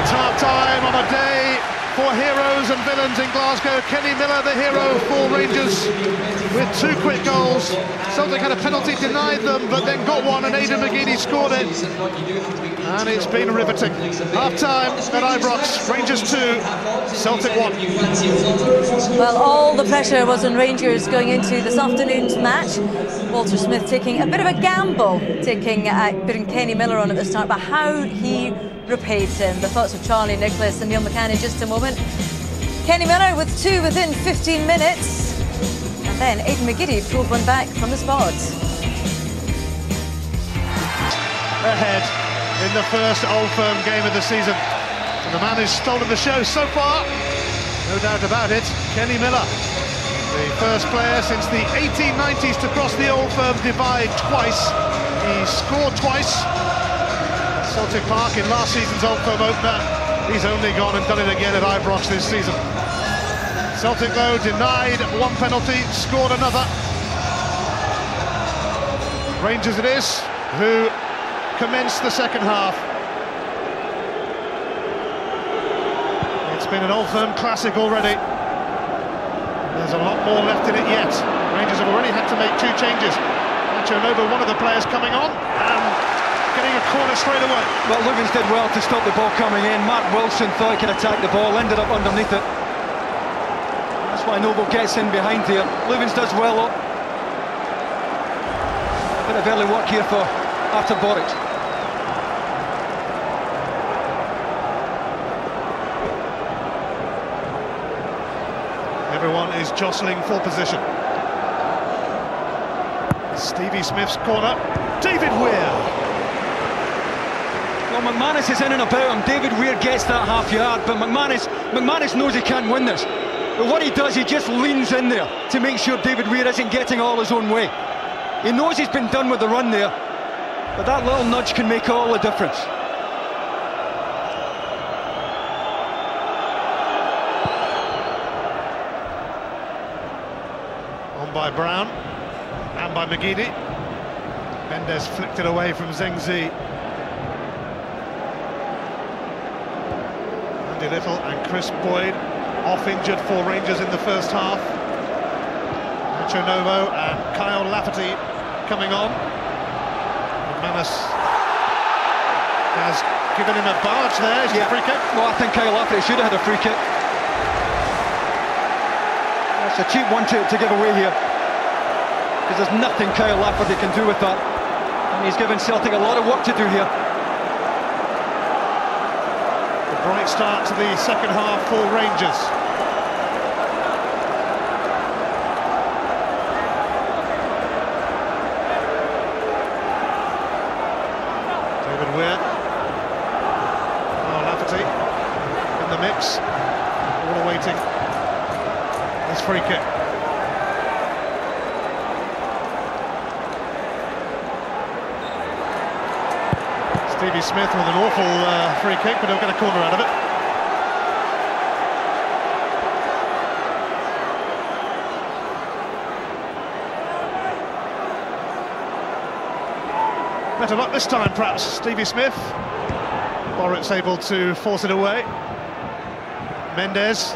It's half-time on a day for heroes and villains in Glasgow. Kenny Miller, the hero for Rangers, with 2 quick goals. Celtic had a penalty denied them, but then got one, and Aidan McGeady scored it. And it's been riveting. Half-time at Ibrox, Rangers 2, Celtic 1. Well, all the pressure was on Rangers going into this afternoon's match. Walter Smith taking a bit of a gamble, putting Kenny Miller on at the start, but how he repaid him. The thoughts of Charlie Nicholas and Neil McCann in just a moment. Kenny Miller with 2 within 15 minutes. And then Aidan McGeady drove one back from the spot. Ahead in the first Old Firm game of the season. And the man who's stolen the show so far, no doubt about it, Kenny Miller. The first player since the 1890s to cross the Old Firm divide twice. He scored twice at Celtic Park in last season's Old Firm opener. He's only gone and done it again at Ibrox this season. Celtic, though, denied 1 penalty, scored another. Rangers it is, who commenced the second half. It's been an Old Firm classic already. There's a lot more left in it yet. Rangers have already had to make 2 changes. Nova, one of the players coming on, and getting a corner straight away. Well, Louvens did well to stop the ball coming in. Mark Wilson thought he could attack the ball, ended up underneath it. That's why Noble gets in behind here. Louvens does well up. Bit of early work here for Artur Boruc. Everyone is jostling for position. Stevie Smith's corner. David Weir. Well, McManus is in and about him. David Weir gets that half yard, but McManus knows he can't win this. But what he does, he just leans in there to make sure David Weir isn't getting all his own way. He knows he's been done with the run there, but that little nudge can make all the difference. by Brown and by McGeady. Mendes flicked it away from Zengzi. Andy Little and Chris Boyd off injured for Rangers in the first half. Nacho Novo and Kyle Lafferty coming on. Manus has given him a barge there. Is it a free kick? Well, I think Kyle Lafferty should have had a free kick. That's a cheap one to give away here, because there's nothing Kyle Lafferty can do with that, and he's given Celtic a lot of work to do here. A bright start to the second half for Rangers. David Weir. Oh, Lafferty in the mix. All awaiting this free kick. Stevie Smith with an awful free kick, but he'll get a corner out of it. Better luck this time, perhaps, Stevie Smith. Borrett's able to force it away. Mendes,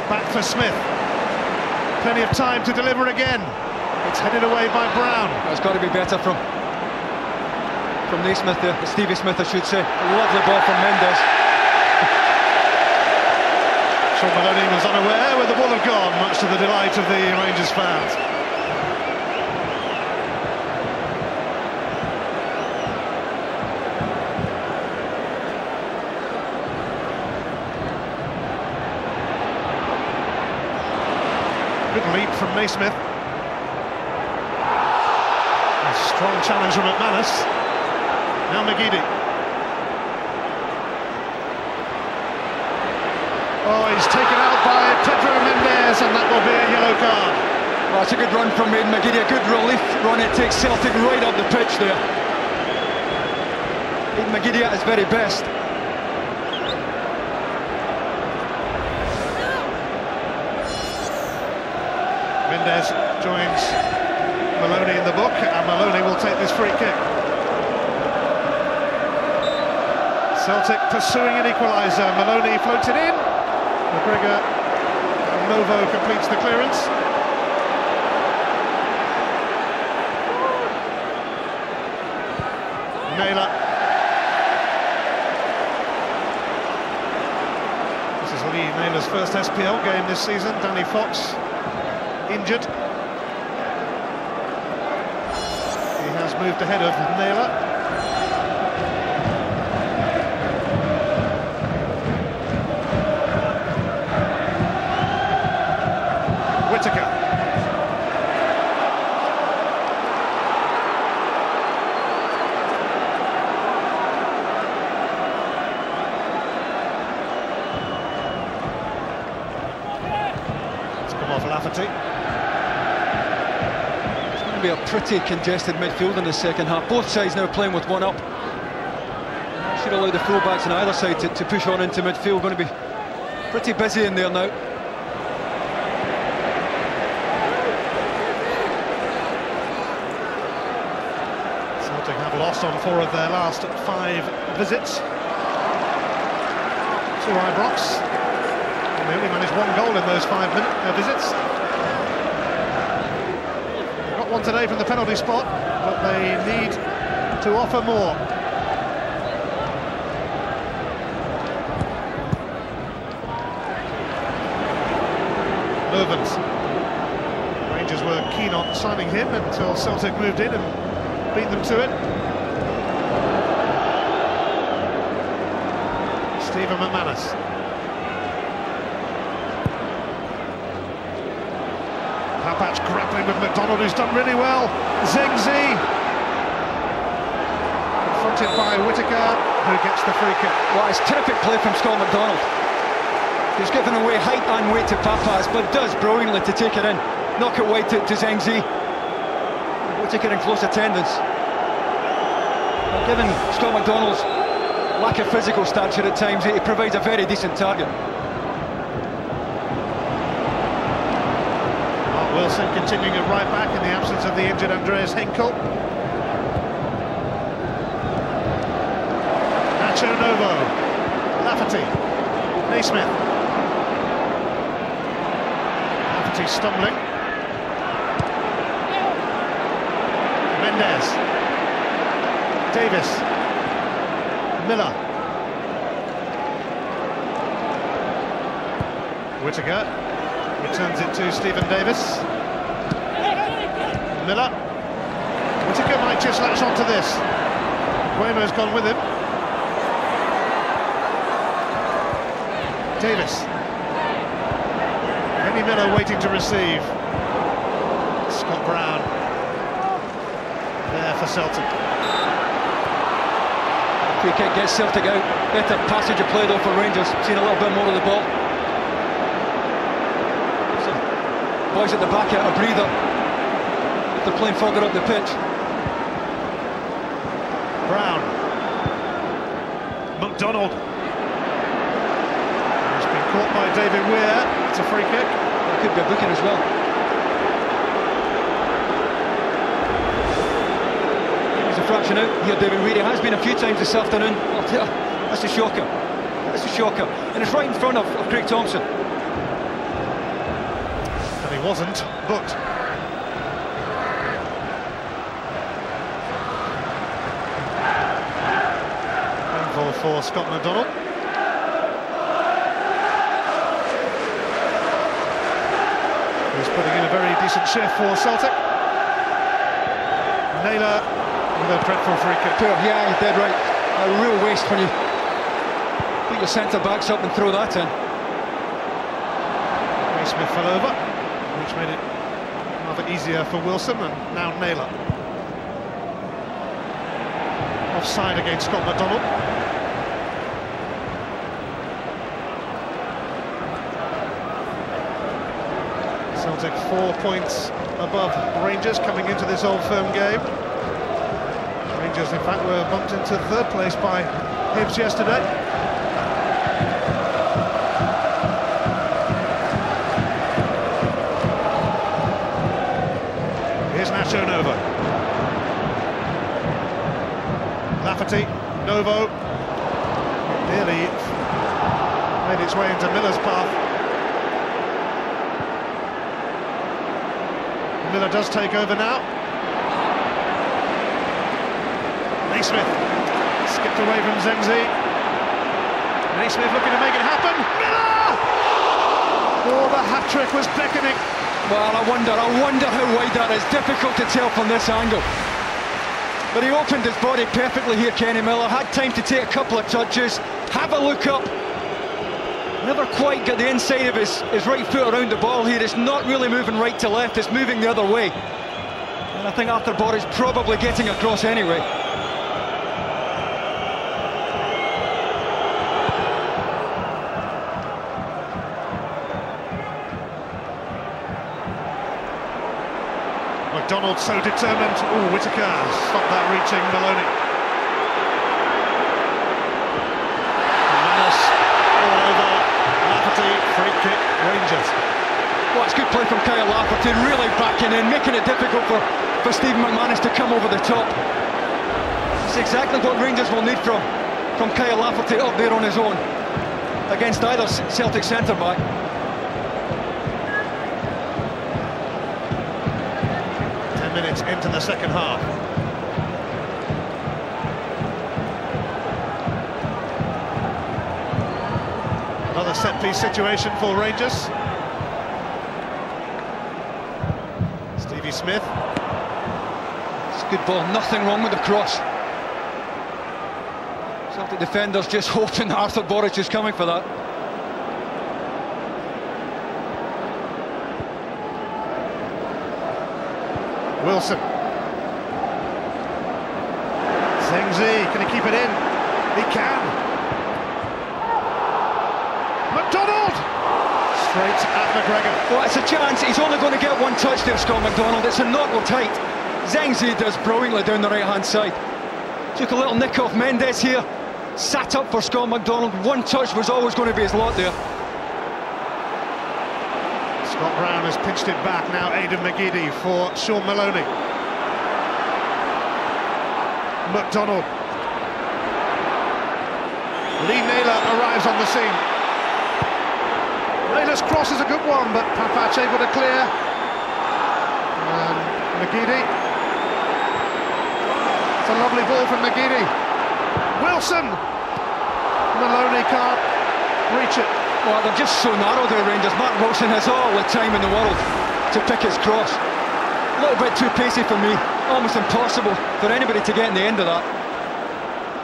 back for Smith. Plenty of time to deliver again. It's headed away by Brown. It's got to be better from Naismith there, Stevie Smith I should say. A lovely ball from Mendes. Sean Maloney was unaware where the ball had gone, much to the delight of the Rangers fans. Good leap from Naismith. A strong challenge from McManus. Now McGeady. Oh, he's taken out by Pedro Mendes, and that will be a yellow card. Well, it's a good run from Aidan McGeady, a good relief run. It takes Celtic right up the pitch there. Aidan McGeady at his very best. Mendes joins Maloney in the book, and Maloney will take this free kick. Celtic pursuing an equaliser. Maloney floats it in. McGregor and Novo completes the clearance. Naylor. This is Lee Naylor's first SPL game this season. Danny Fox injured. He has moved ahead of Naylor. Whittaker. It's come off Lafferty. It's going to be a pretty congested midfield in the second half. Both sides now playing with one up. Should allow the fullbacks on either side to push on into midfield. Going to be pretty busy in there now. Have lost on 4 of their last 5 visits to Ibrox. They only managed 1 goal in those 5 visits. They got one today from the penalty spot, but they need to offer more. Mervens. Rangers were keen on signing him until Celtic moved in and beat them to it. Stephen McManus. Papach grappling with McDonald, who's done really well. Zengzi confronted by Whittaker, who gets the free kick. Well, it's terrific play from Scott McDonald. He's given away height and weight to Papach, but does brilliantly to take it in. Knock it wide to Zengzi. Whittaker in close attendance. Given Scott McDonald's lack of physical stature at times, he provides a very decent target. Wilson continuing at right back in the absence of the injured Andreas Henkel. Nacho Novo, Lafferty, Naismith. Lafferty stumbling. Mendes. Davis. Miller. Whittaker returns it to Stephen Davis. Miller. Whittaker might just latch onto this. Guemo's gone with him. Davis. Kenny Miller waiting to receive. Scott Brown there for Celtic. Free kick gets Celtic out. Better passage of play though for Rangers. Seen a little bit more of the ball. So, boys at the back out a breather. They're playing further up the pitch. Brown. McDonald. He's been caught by David Weir. It's a free kick. It could be a booking as well. Here's a fraction out. Here David Weir has been a few times this afternoon. That's a shocker. That's a shocker. And it's right in front of Craig Thompson. And he wasn't booked. Handball for Scott McDonald. He's putting in a very decent shift for Celtic. Naylor with a dreadful free kick. Yeah, you're dead right. A real waste when you put your centre-backs up and throw that in. Smith fell over, which made it rather easier for Wilson, and now Naylor. Offside against Scott McDonald. Celtic 4 points above Rangers coming into this Old Firm game. Rangers, in fact, were bumped into third place by Hibs yesterday. Here's Nacho Novo. Lafferty, Novo. Nearly made its way into Miller's path. Miller does take over now. Naismith skipped away from Zengzi. Naismith looking to make it happen. Miller! Oh, the hat-trick was beckoning. Well, I wonder how wide that is. Difficult to tell from this angle. But he opened his body perfectly here, Kenny Miller. Had time to take a couple of touches, have a look up. Never quite got the inside of his right foot around the ball here. It's not really moving right to left, it's moving the other way. And I think Arthur Borre's probably getting across anyway. McDonald so determined. Oh, Whittaker stopped that reaching Maloney. Manus all over. Lafferty, free kick, Rangers. Well, it's good play from Kyle Lafferty, really backing in, making it difficult for Stephen McManus to come over the top. It's exactly what Rangers will need from Kyle Lafferty up there on his own against either Celtic centre-back. Minutes into the second half. Another set-piece situation for Rangers. Stevie Smith. It's a good ball, nothing wrong with the cross. Celtic defenders just hoping that Arthur Borre is coming for that. Wilson. Zengzi, can he keep it in? He can. McDonald! Straight at McGregor. Well, it's a chance. He's only going to get one touch there, Scott McDonald. It's a knock tight. Zengzi does brilliantly down the right-hand side. Took a little nick off Mendes here. Sat up for Scott McDonald. One touch was always going to be his lot there. Scott Brown has pinched it back, now Aidan McGeady for Sean Maloney. McDonald. Lee Naylor arrives on the scene. Naylor's cross is a good one, but Papac able to clear. And McGeady. It's a lovely ball from McGeady. Wilson. Maloney can't reach it. Well, they're just so narrow there, Rangers. Mark Wilson has all the time in the world to pick his cross. A little bit too pacey for me. Almost impossible for anybody to get in the end of that.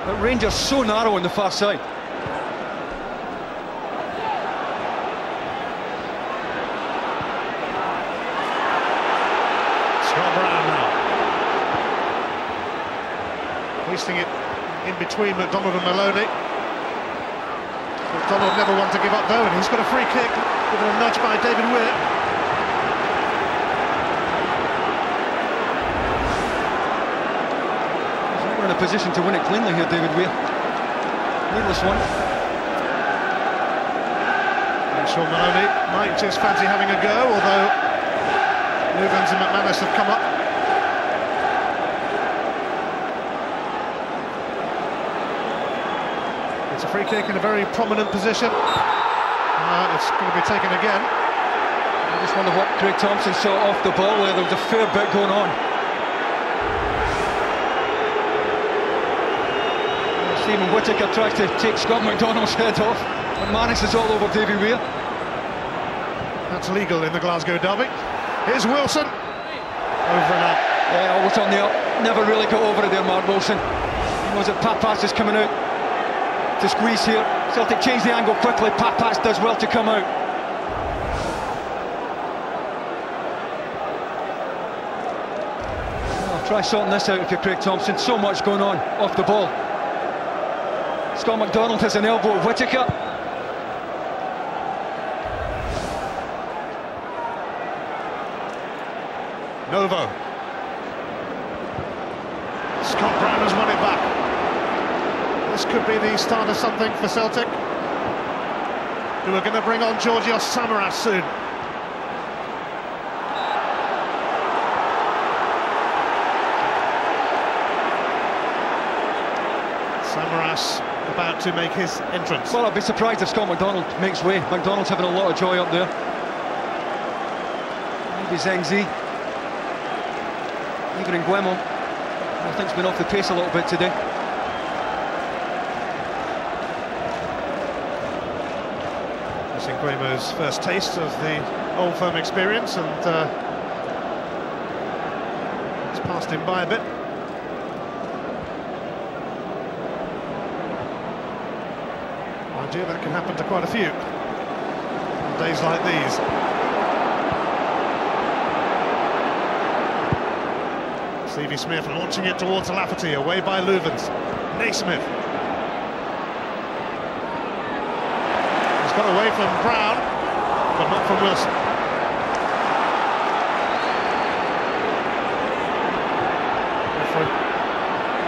But Rangers so narrow on the far side. Scott Brown now. Wasting it in between McDonald and Maloney. McDonald never want to give up though, and he's got a free kick, given a nudge by David Weir. He's never in a position to win it cleanly here, David Weir. Needless one. And Sean Maloney might just fancy having a go, although Lubens and McManus have come up. It's a free kick in a very prominent position. It's going to be taken again. I just wonder what Craig Thompson saw off the ball there. There was a fair bit going on. Stephen Whittaker tries to take Scott McDonald's head off. McManus is all over Davy Weir. That's legal in the Glasgow derby. Here's Wilson. Over and out. Yeah, always on the up. Never really got over it there, Mark Wilson. He knows that Papas is coming out to squeeze here. Celtic change the angle quickly. Papas does well to come out. Well, try sorting this out if you're Craig Thompson. So much going on off the ball. Scott McDonald has an elbow of Whittaker. Novo. Scott Brown has won it back. This could be the start of something for Celtic, who are going to bring on Georgios Samaras soon. Samaras about to make his entrance. Well, I'd be surprised if Scott McDonald makes way. McDonald's having a lot of joy up there. Maybe Zengzi. Even Nguemo, I think, has been off the pace a little bit today. This is Nguemo's first taste of the Old Firm experience, and it's passed him by a bit. Mind you, that can happen to quite a few on days like these. Stevie Smith launching it towards Lafferty, away by Luvens. Naismith. He's got away from Brown, but not from Wilson.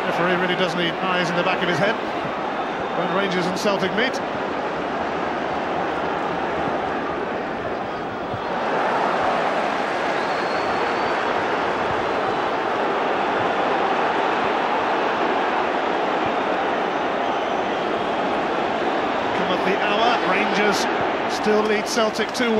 Referee really does need eyes in the back of his head when Rangers and Celtic meet. The hour, Rangers still lead Celtic 2-1.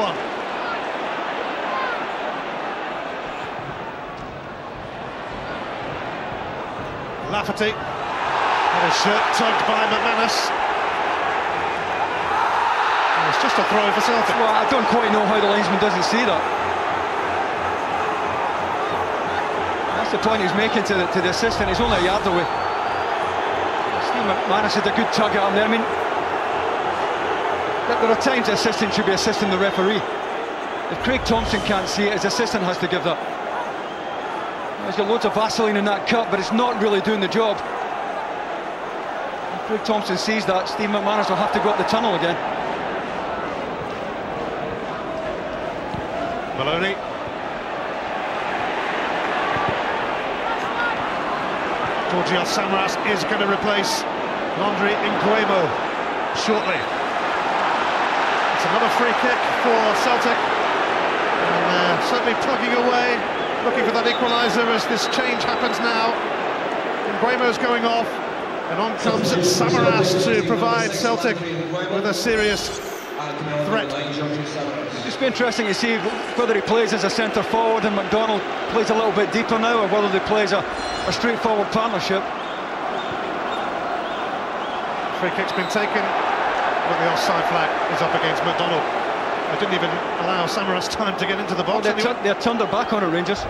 Lafferty had his shirt tugged by McManus. It's just a throw for Celtic. Well, I don't quite know how the linesman doesn't see that. That's the point he's making to the assistant. He's only a yard away. Steve McManus had a good tug at him there. I mean, there are times the assistant should be assisting the referee. If Craig Thompson can't see it, his assistant has to give that. He's got loads of Vaseline in that cut, but it's not really doing the job. If Craig Thompson sees that, Steve McManus will have to go up the tunnel again. Maloney. Georgios Samaras is going to replace Landry Nguemo shortly. Another free kick for Celtic. And certainly plugging away, looking for that equaliser as this change happens now. Mbeumo's going off, and on comes Samaras to provide Celtic with a serious threat. It's been interesting to see whether he plays as a centre forward and McDonald plays a little bit deeper now, or whether they plays a straightforward partnership. Free kick's been taken, but the offside flag is up against McDonald. They didn't even allow Samaras time to get into the box. They turned their back on it, Rangers.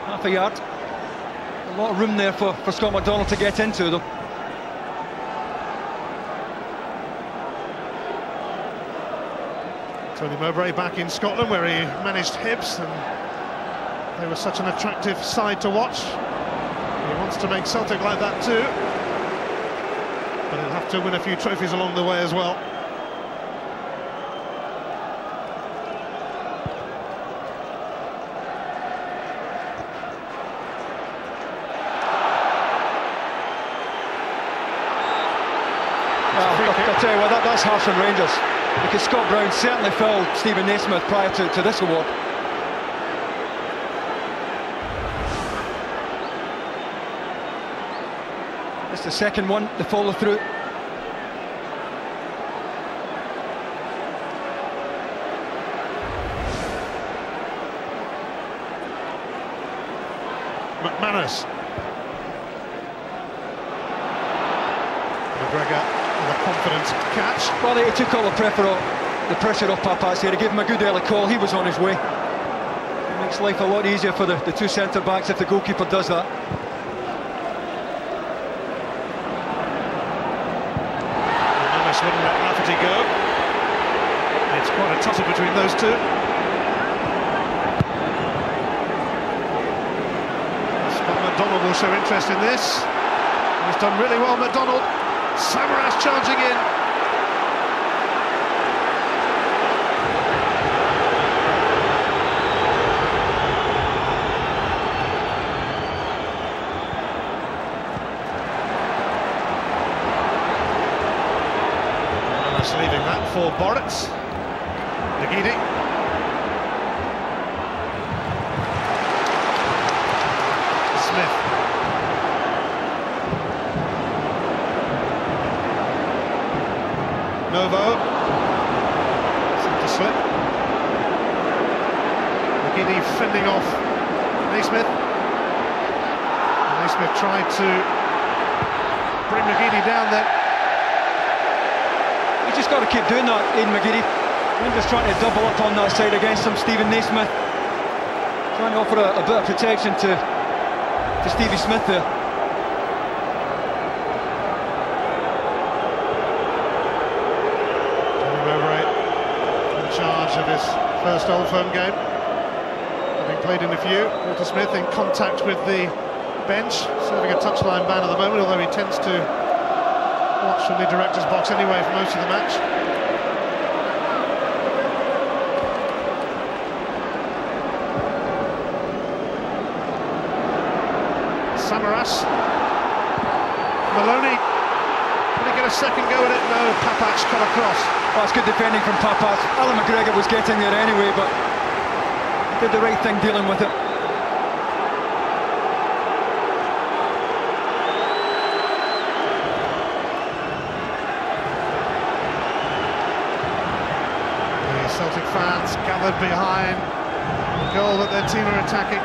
Half a yard. A lot of room there for Scott McDonald to get into them. Tony Mowbray back in Scotland, where he managed Hibs, and they were such an attractive side to watch. He wants to make Celtic like that too, but he'll have to win a few trophies along the way as well. I'll tell you what, that's harsh on Rangers, because Scott Brown certainly fouled Stephen Naismith prior to this award. It's the second one, the follow through. McManus. McGregor with a confident catch. Well, he took all the pressure off Papats here. He gave him a good early call. He was on his way. It makes life a lot easier for the two centre-backs if the goalkeeper does that. McManus wouldn't let Lafferty go. It's quite a tussle between those two. Scott McDonald will show interest in this. He's done really well, McDonald. Samaras charging in. Samaras leaving that for Boritz. Nagidi. Smith. Novo, centre slip. McGiddy fending off Naismith. Naismith tried to bring McGiddy down there. You just got to keep doing that, Aidan McGiddy. Rangers trying to double up on that side against him. Stephen Naismith trying to offer a bit of protection to Stevie Smith there. Of his first Old Firm game, having played in a few. Walter Smith in contact with the bench, serving a touchline ban at the moment, although he tends to watch from the director's box anyway for most of the match. Samaras. Maloney, can he get a second go at it? No, Papats cut across. Oh, it's good defending from Papats. Alan McGregor was getting there anyway, but he did the right thing dealing with it. The Celtic fans gathered behind the goal that their team are attacking.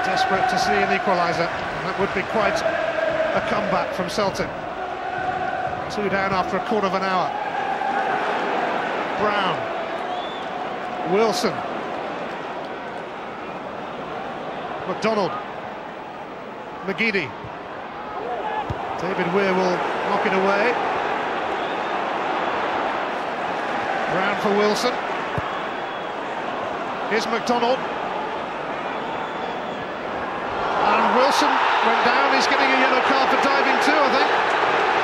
Desperate to see an equaliser. That would be quite a comeback from Celtic. 2 down after a quarter of an hour. Brown. Wilson. McDonald. McGeady. David Weir will knock it away. Brown for Wilson. Here's McDonald. And Wilson went down. He's getting a yellow card for diving too, I think.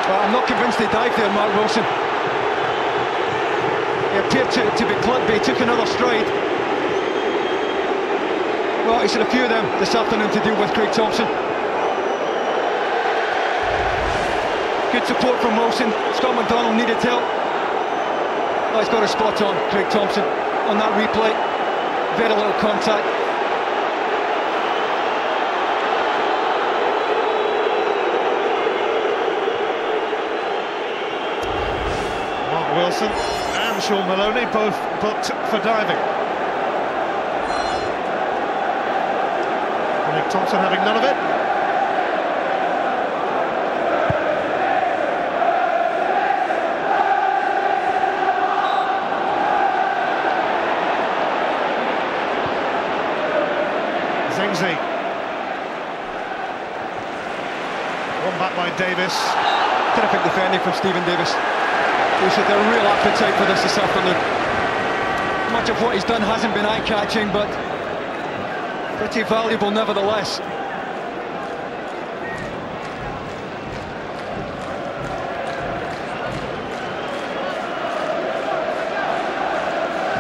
Well, I'm not convinced he dived there, Mark Wilson. He appeared to be clipped, but he took another stride. Well, he's had a few of them this afternoon to deal with, Craig Thompson. Good support from Wilson. Scott McDonald Armstrong needed help. Oh, he's got a spot on, Craig Thompson, on that replay. Very little contact. Mark Wilson and Sean Maloney both booked for diving. Craig Thompson having none of it. Zengzi. One back by Davis. Terrific defending from Stephen Davis. He should have a real appetite for this afternoon. Much of what he's done hasn't been eye-catching, but pretty valuable nevertheless.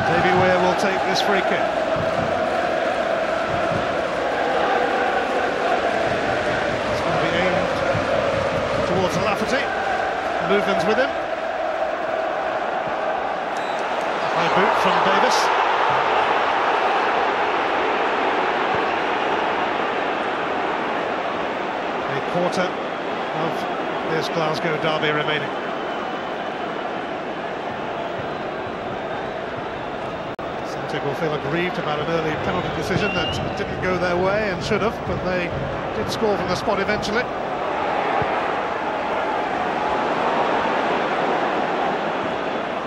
Davy Weir will take this free kick. Towards Lafferty. Movements with him. High boot from Davis. A quarter of this Glasgow derby remaining. Celtic will feel aggrieved about an early penalty decision that didn't go their way and should have, but they did score from the spot eventually.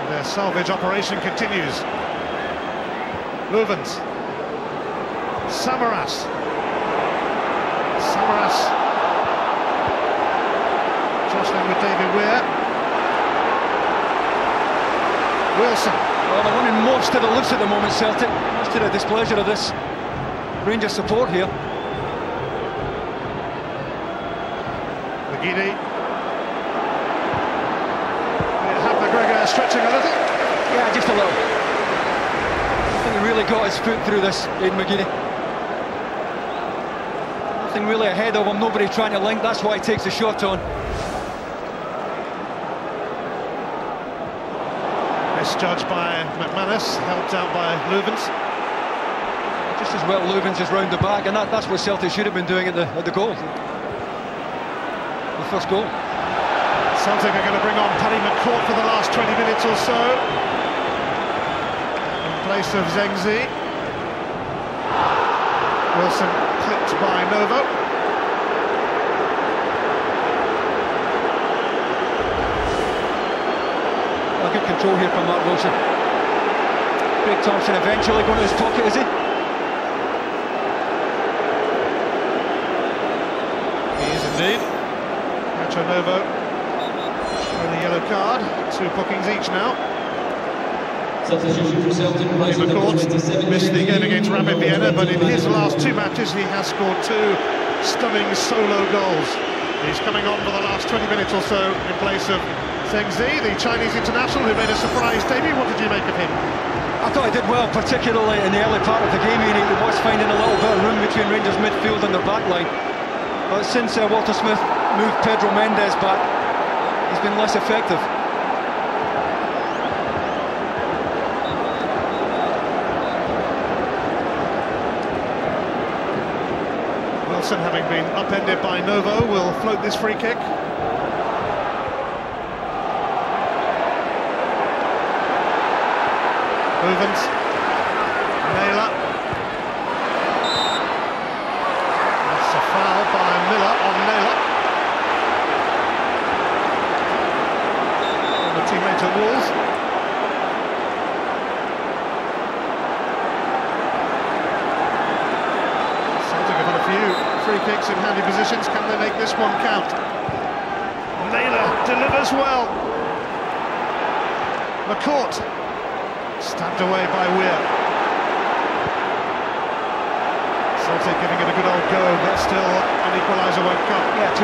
Their salvage operation continues. Louvens. Samaras. Samaras. Jostling with David Weir. Wilson. Well, they're winning most of the loose at the moment, Celtic. Much to the displeasure of this Rangers support here. McGeady. McGregor stretching a little. Yeah, just a little. I think he really got his foot through this, Aidan McGeady. Nothing really ahead of him, nobody trying to link, that's why he takes the shot on. Misjudged by McManus, helped out by Louvens. Just as well Louvens is round the back, and that's what Celtic should have been doing at the goal. The first goal. Celtic are going to bring on Paddy McCourt for the last 20 minutes or so, in place of Zengzi. Wilson clipped by Novo. Well, good control here from Mark Wilson. Craig Thompson eventually going to his pocket, is he? He is indeed. Nacho Novo. And the yellow card, 2 bookings each now. Substitution for Celtic. McCourt missed the game against Rapid Vienna, but in his last 2 matches he has scored 2 stunning solo goals. He's coming on for the last 20 minutes or so in place of Zengzi, the Chinese international who made a surprise debut. What did you make of him? I thought he did well, particularly in the early part of the game. He was finding a little bit of room between Rangers midfield and their back line. But since Walter Smith moved Pedro Mendes back, he's been less effective. Wilson, having been upended by Novo, will float this free kick. Louvens. Naylor. That's a foul by Miller on Naylor. Teammate at Wolves. Celtic have had a few free kicks in handy positions. Can they make this one count? Naylor delivers well. McCourt stabbed away by Weir. Celtic giving it a good old go, but still an equaliser won't come. Yeah, 2-0.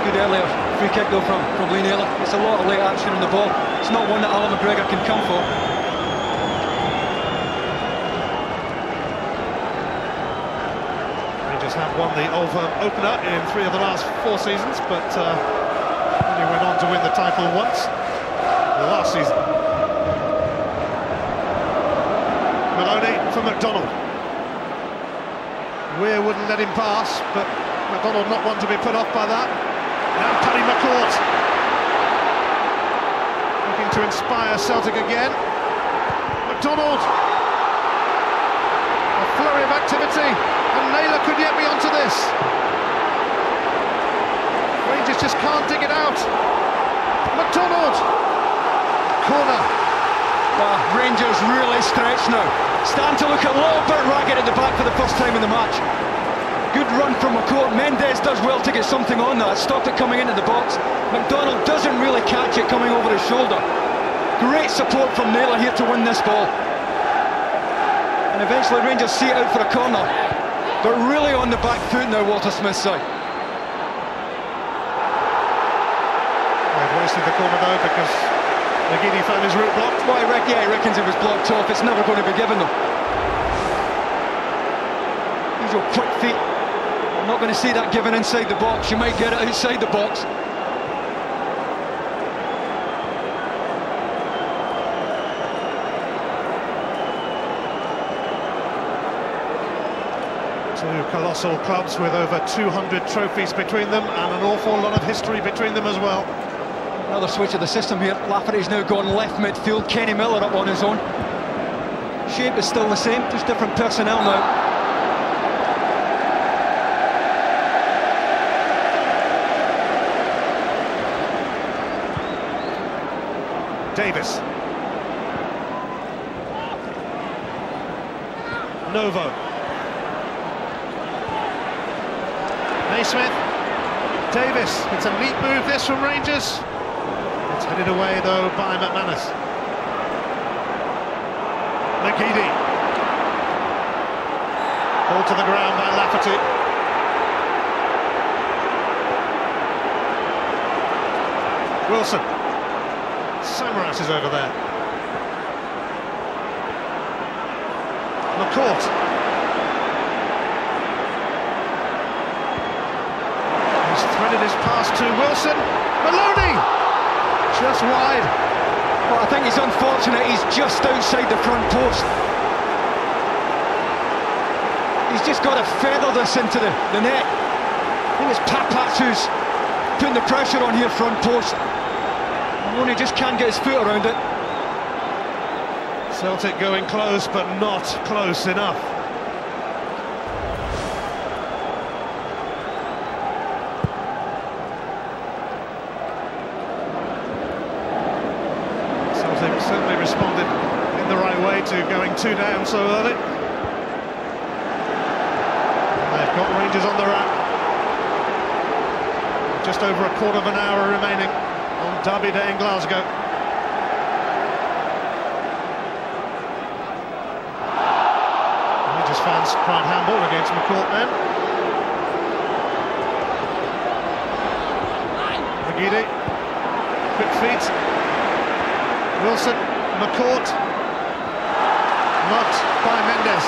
Good earlier free kick though from Lee Naylor. It's a lot of late action on the ball. It's not one that Alan McGregor can come for. Rangers have won the Old Firm opener in 3 of the last 4 seasons, but Only went on to win the title once, last season. Maloney for McDonald. Weir wouldn't let him pass, but McDonald not one to be put off by that. Now Paddy McCourt, looking to inspire Celtic again. McDonald, a flurry of activity, and Naylor could yet be onto this. Rangers just can't dig it out. McDonald, corner. Rangers really stretched now. Starting to look a little bit ragged at the back for the first time in the match. Good run from McCourt. Mendes does well to get something on that. Stopped it coming into the box. McDonald doesn't really catch it coming over his shoulder. Great support from Naylor here to win this ball. And eventually Rangers see it out for a corner. But really on the back foot now, Walter Smith's side. They've wasted the corner though because McGeady found his route blocked. Well, he reckons it was blocked off. It's never going to be given though. Usual quick feet. I'm not going to see that given inside the box. You might get it outside the box. Two colossal clubs with over 200 trophies between them and an awful lot of history between them as well. Another switch of the system here. Lafferty's now gone left midfield. Kenny Miller up on his own. Shape is still the same, just different personnel now. Davis. Novo. Naismith. Davis. It's a neat move this from Rangers. It's headed away though by McManus. McGeady. Ball to the ground by Lafferty. Wilson. Samaras is over there. McCourt. He's threaded his pass to Wilson. Maloney! Just wide. Well, I think he's unfortunate. He's just outside the front post. He's just got to feather this into the net. I think it's Papats who's putting the pressure on here front post. Maloney just can't get his foot around it. Celtic going close, but not close enough. Celtic certainly responded in the right way to going 2 down so early. And they've got Rangers on the run. Just over a quarter of an hour remaining on Derby Day in Glasgow. Rangers fans crying handball against McCourt then. McGeady, quick feet. Wilson, McCourt, knocked by Mendes.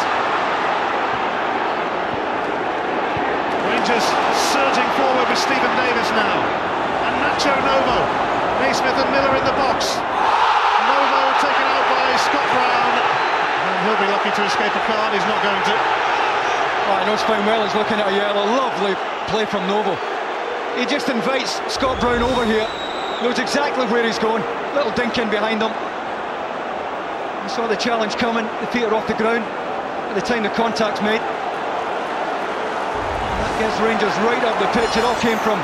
Rangers surging forward with Stephen Davis now. And Nacho Novo. Naismith and Miller in the box. Novo taken out by Scott Brown. And he'll be lucky to escape a card. He's not going to. I know Spine well is looking at a yellow. Lovely play from Novo. He just invites Scott Brown over here. Knows exactly where he's going. Little dink in behind him. He saw the challenge coming. The feet are off the ground at the time the contact's made. That gets Rangers right up the pitch. It all came from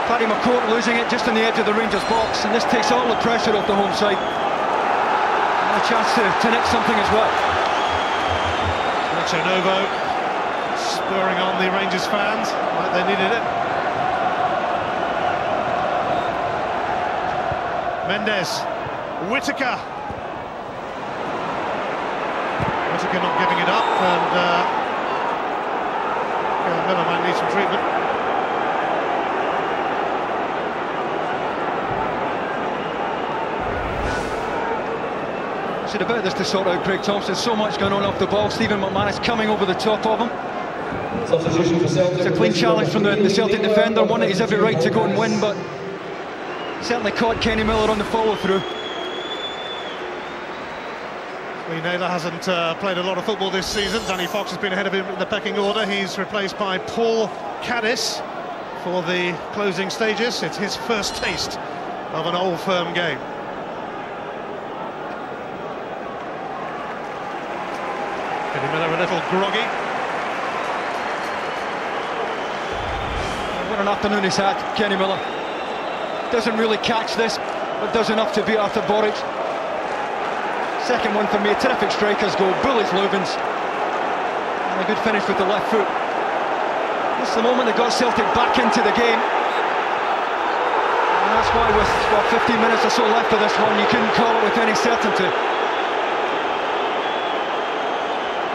Paddy McCourt losing it just on the edge of the Rangers box, and this takes all the pressure off the home side. And a chance to nick something as well. Nacho Novo spurring on the Rangers fans like they needed it. Mendes, Whittaker. Whittaker not giving it up, and Miller might need some treatment. Said about this to sort out Craig Thompson. So much going on off the ball. Stephen McManus coming over the top of him. It's a clean challenge from the Celtic defender, one that he's every right to go and win, but Certainly caught Kenny Miller on the follow-through. Lee Naylor hasn't played a lot of football this season. Danny Fox has been ahead of him in the pecking order. He's replaced by Paul Caddis for the closing stages. It's his first taste of an Old Firm game. Kenny Miller a little groggy. What an afternoon he's had, Kenny Miller. Doesn't really catch this, but does enough to beat Arthur Boric. Second one for me, terrific strikers goal, bullies Lubens. And a good finish with the left foot. This is the moment that got Celtic back into the game. And that's why with 15 minutes or so left of this one, you couldn't call it with any certainty.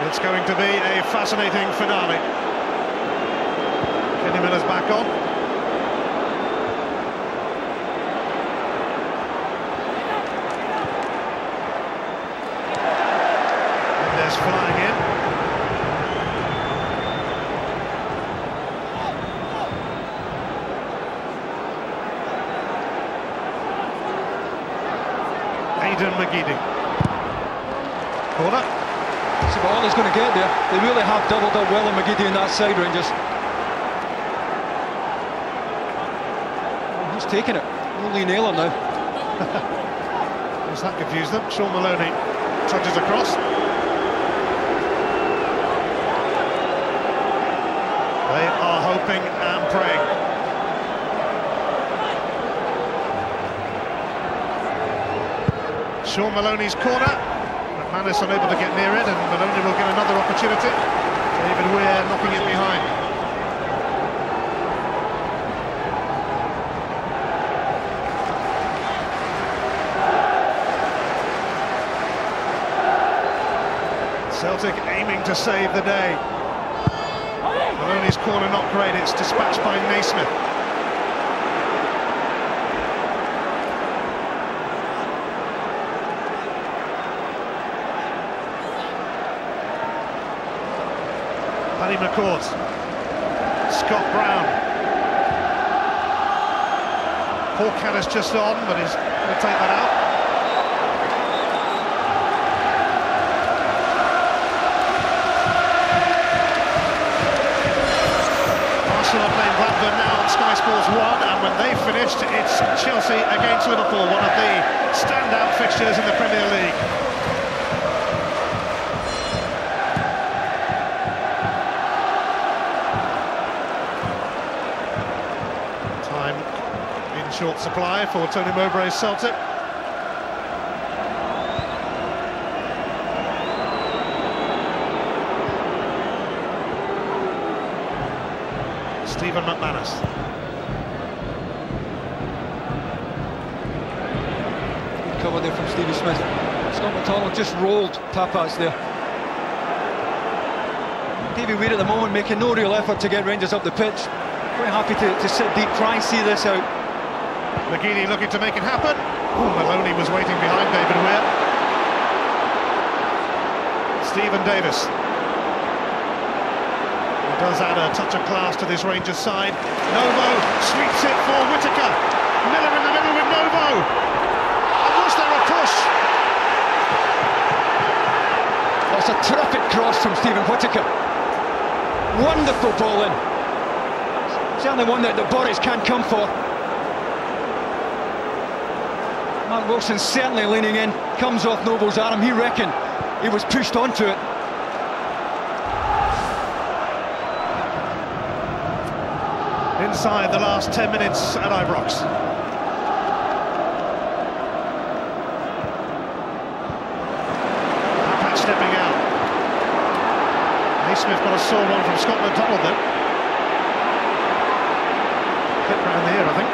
It's going to be a fascinating finale. Kenny Miller's back on. Flying in. Aidan McGeady. Corner. That's about all he's going to get there. They really have doubled up well on McGeady in that side, Rangers. Oh, who's taking it? Lee Naylor now. Does that confuse them? Sean Maloney trudges across. They are hoping and praying. Sean Maloney's corner. McManus unable to get near it, and Maloney will get another opportunity. David Weir knocking it behind. Celtic aiming to save the day. Maloney's corner not great, it's dispatched by Naismith. Paddy McCourt. Scott Brown. Paul Caddis just on, but he's going to take that out. Arsenal are playing Blackburn now on Sky Sports 1, and when they finished, it's Chelsea against Liverpool, one of the standout fixtures in the Premier League. Time in short supply for Tony Mowbray's Celtic. Stephen McManus. Good cover there from Stevie Smith. Scott McTominay just rolled Tapas there. Davy Weir at the moment making no real effort to get Rangers up the pitch. Quite happy to sit deep, try and see this out. McGeady looking to make it happen. Oh, Maloney was waiting behind David Weir. Stephen Davis. Does add a touch of class to this Rangers side. Novo sweeps it for Whittaker. Miller in the middle with Novo. And was there a push? That's a terrific cross from Stephen Whittaker. Wonderful ball in. Certainly one that Boris can't come for. Mark Wilson certainly leaning in. Comes off Novo's arm. He reckoned he was pushed onto it. Inside the last 10 minutes at Ibrox. Pat stepping out. Naismith got a sore one from Scott McDonald then. Hit round the ear, I think.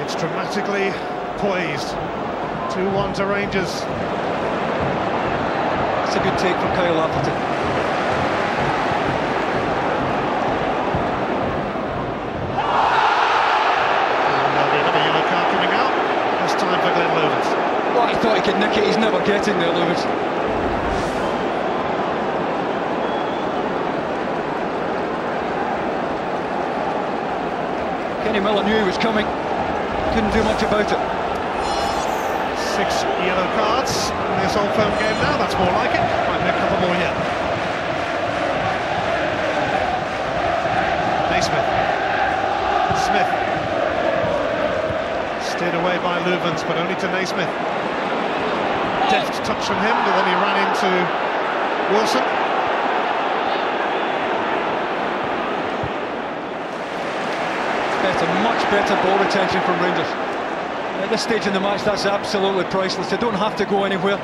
It's dramatically poised. 2-1 to Rangers. That's a good take from Kyle Appleton. There'll be another yellow card coming out. This time for Glenn Lewis. Well, I thought he could nick it. He's never getting there, Lewis. Kenny Miller knew he was coming, couldn't do much about it. 6 yellow cards in this Old Firm game now, that's more like it. Might be a couple more yet. Naismith. Smith. Steered away by Louvens, but only to Naismith. Deft touch from him, but then he ran into Wilson. Much better ball retention from Rangers. At this stage in the match, that's absolutely priceless. They don't have to go anywhere.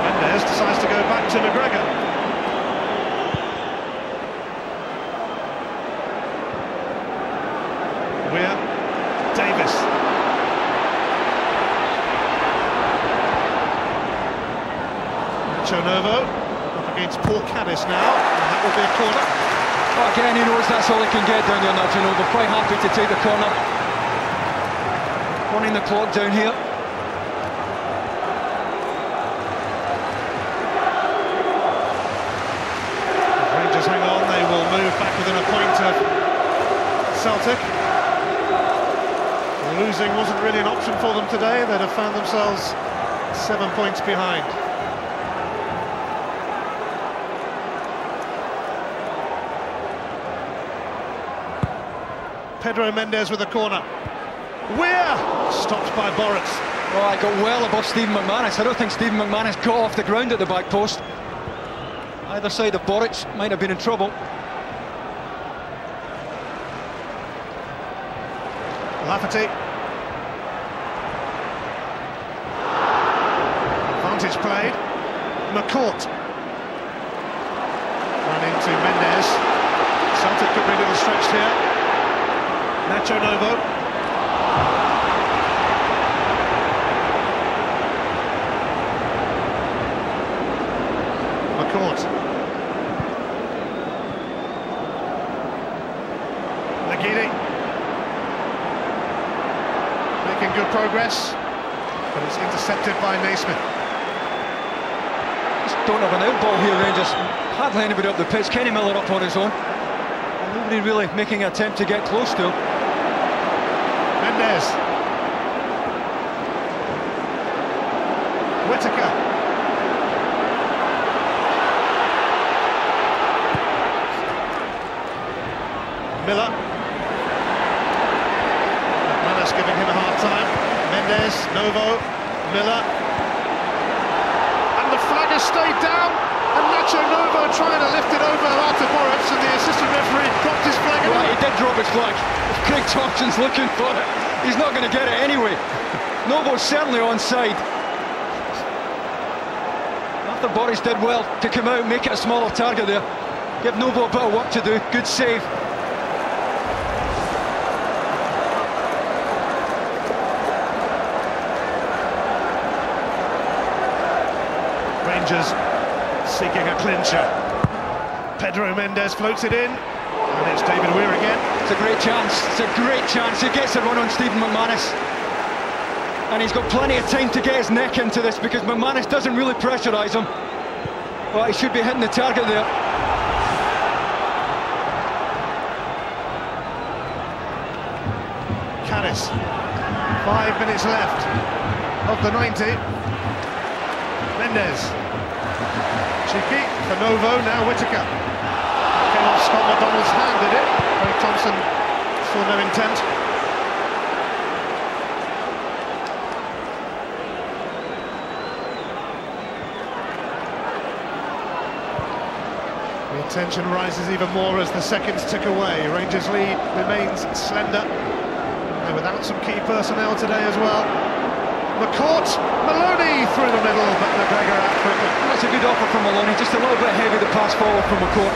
Mendes decides to go back to McGregor. Weir, Davis. Nacho Novo up against Paul Caddis now, and that will be a corner. Well, again, he knows that's all he can get down there, Nacho Novo. Quite happy to take the corner. Running the clock down here. If Rangers hang on, they will move back within a point of Celtic. Losing wasn't really an option for them today. They'd have found themselves 7 points behind. Pedro Mendes with a corner. Weir! Stopped by Boritz. Oh, I got well above Stephen McManus. I don't think Stephen McManus got off the ground at the back post. Either side of Boritz might have been in trouble. Lafferty. Advantage played. McCourt. Run into Mendes. Celtic could be a little stretched here. Nacho Novo. McCourt. Nagidi. Making good progress, but it's intercepted by Naismith. Just don't have an out ball here, Rangers. Hardly anybody up the pitch. Kenny Miller up on his own. Nobody really making an attempt to get close to him. Mendes. Whittaker. Miller. McManus giving him a hard time. Mendes, Novo, Miller. And the flag has stayed down. And Nacho Novo trying to lift it over after Boritz, and the assistant referee dropped his flag. Right, he did drop his flag. If Craig Thompson's looking for it, he's not going to get it anyway. Novo's certainly onside. Arthur Boritz did well to come out and make it a smaller target there. Give Novo a bit of work to do. Good save. Rangers seeking a clincher. Pedro Mendes floats it in, and it's David Weir again. It's a great chance. It's a great chance. He gets a run on Stephen McManus, and he's got plenty of time to get his neck into this because McManus doesn't really pressurise him. But he should be hitting the target there. Caddis. 5 minutes left of the 90. Mendes. Cheeky for Novo, now Whittaker. Came off Scott McDonald's hand, did it? Craig Thompson saw no intent. The tension rises even more as the seconds tick away. Rangers' lead remains slender. They're without some key personnel today as well. McCourt, Maloney through the middle, but McGregor out quickly. That's a good offer from Maloney, just a little bit heavy the pass forward from McCourt.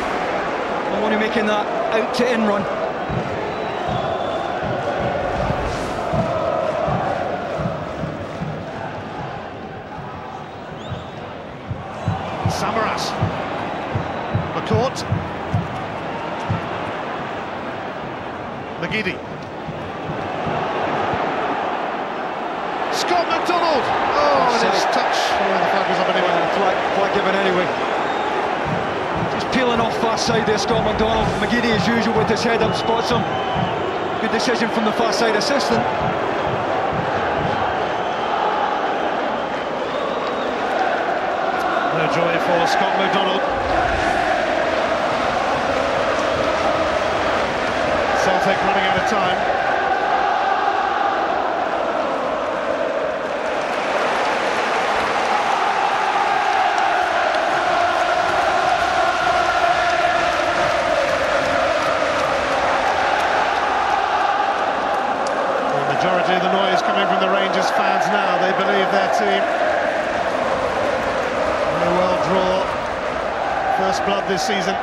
Maloney making that out to in run. Samaras. McCourt. McGeady. Scott McDonald! Oh, and it's touch. Oh, the flag was up anyway. Flag given anyway. Just peeling off far side there, Scott McDonald. McGeady, as usual, with his head up, spots him. Good decision from the far side assistant. No joy for Scott McDonald. Celtic running out of time. The majority of the noise coming from the Rangers fans now. They believe their team. May well draw first blood this season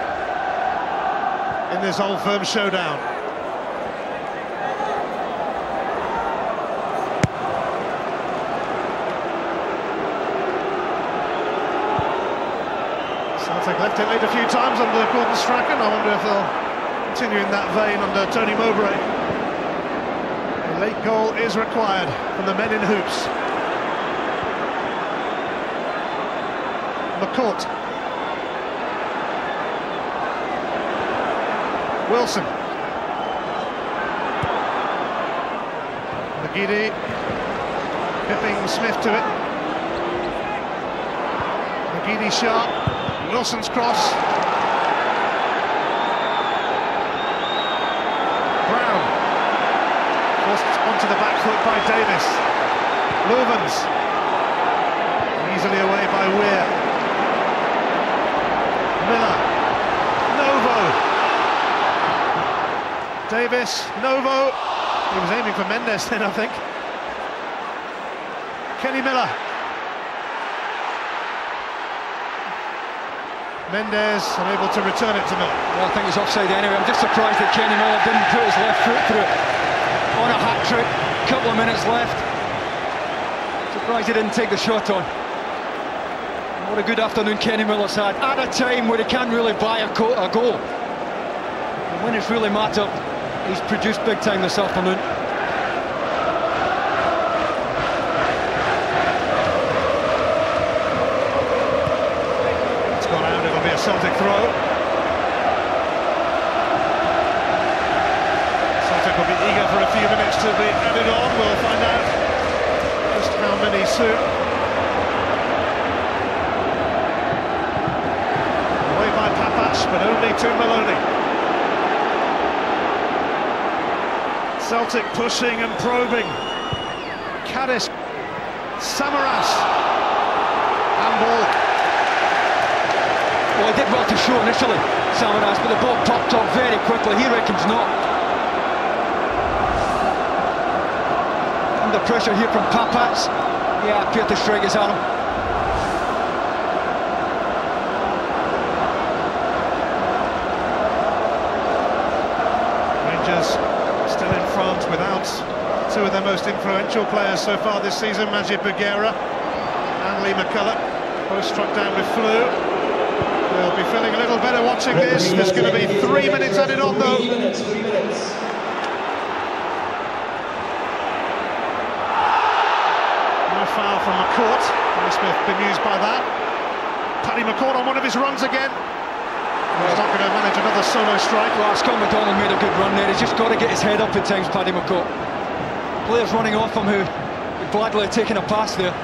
in this Old Firm showdown. Celtic left it late a few times under Gordon Strachan. I wonder if they'll continue in that vein under Tony Mowbray. A late goal is required from the men in hoops. McCourt. Wilson. McGeady pipping Smith to it. McGeady sharp. Wilson's cross. Brown. Forced onto the back foot by Davis. Louvens. Easily away by Weir. Miller. Novo. Davis. Novo. He was aiming for Mendes then, I think. Kenny Miller. Mendes unable to return it to Miller. Well, I think he's offside anyway. I'm just surprised that Kenny Miller didn't put his left foot through it on a hat-trick. Couple of minutes left. Surprised he didn't take the shot on. What a good afternoon Kenny Miller's had at a time where he can't really buy a goal. And when it's really mattered, he's produced big time this afternoon. Celtic throw. Celtic will be eager for a few minutes to be added on. We'll find out just how many soon. Away by Papac, but only to Maloney. Celtic pushing and probing. Caddis, Samaras, and ball. Well, he did well to show initially, Samaras, but the ball popped up very quickly. He reckons not. Under pressure here from Papac. Yeah, appeared to strike his arm. Rangers still in front without two of their most influential players so far this season, Majid Bugera and Lee McCulloch, both struck down with flu. They'll be feeling a little better watching this. There's going to be 3 minutes added on, though. 3 minutes. No foul from McCourt. Billy Smith bemused by that. Paddy McCourt on one of his runs again. He's not going to manage another solo strike. Well, Scott McDonald made a good run there. He's just got to get his head up at times, Paddy McCourt. Players running off him who would gladly have taken a pass there.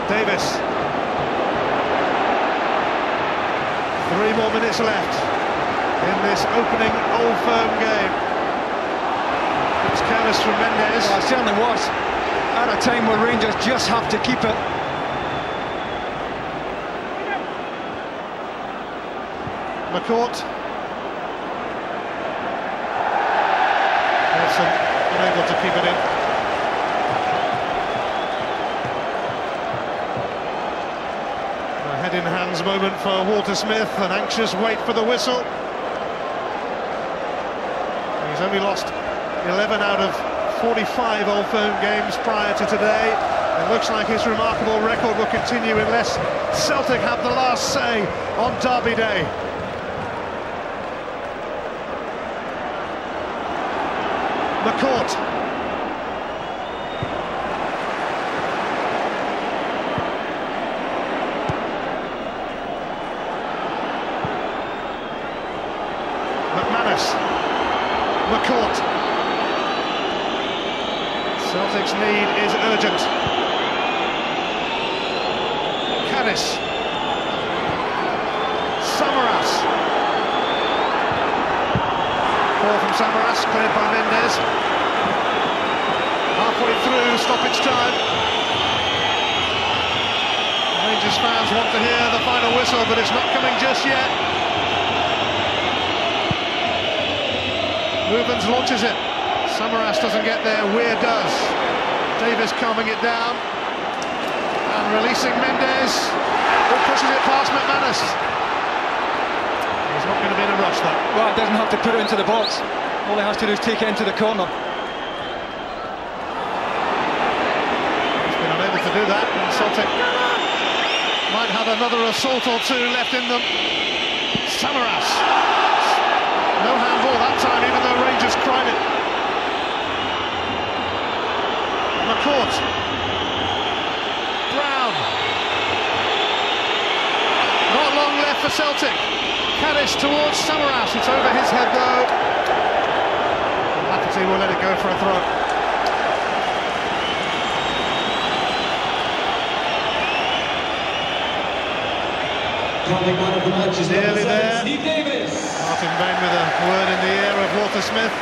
Davis. 3 more minutes left in this opening Old Firm game. It's careless from Mendes. Well, it certainly was. At a time where Rangers just have to keep it. McCourt. Wilson unable to keep it in. Head-in-hands moment for Walter Smith, an anxious wait for the whistle. He's only lost 11 out of 45 Old Firm games prior to today. It looks like his remarkable record will continue unless Celtic have the last say on Derby Day. McCourt. Celtic's need is urgent. Caddis. Samaras. Ball from Samaras, cleared by Mendes. Halfway through stoppage time. Rangers fans want to hear the final whistle, but it's not coming just yet. Movens launches it. Samaras doesn't get there, Weir does. Davis calming it down. And releasing Mendes, who pushes it past McManus. He's not going to be in a rush, though. Well, it doesn't have to put it into the box. All he has to do is take it into the corner. He's been unable to do that, and Celtic might have another assault or two left in them. Samaras. No handball that time, even though Rangers cried it. McCourt. Brown. Not long left for Celtic. Caddis towards Samaras. It's over his head though. Lafferty will let it go for a throw. Nearly there. Martin Bain with a word in the ear of Walter Smith.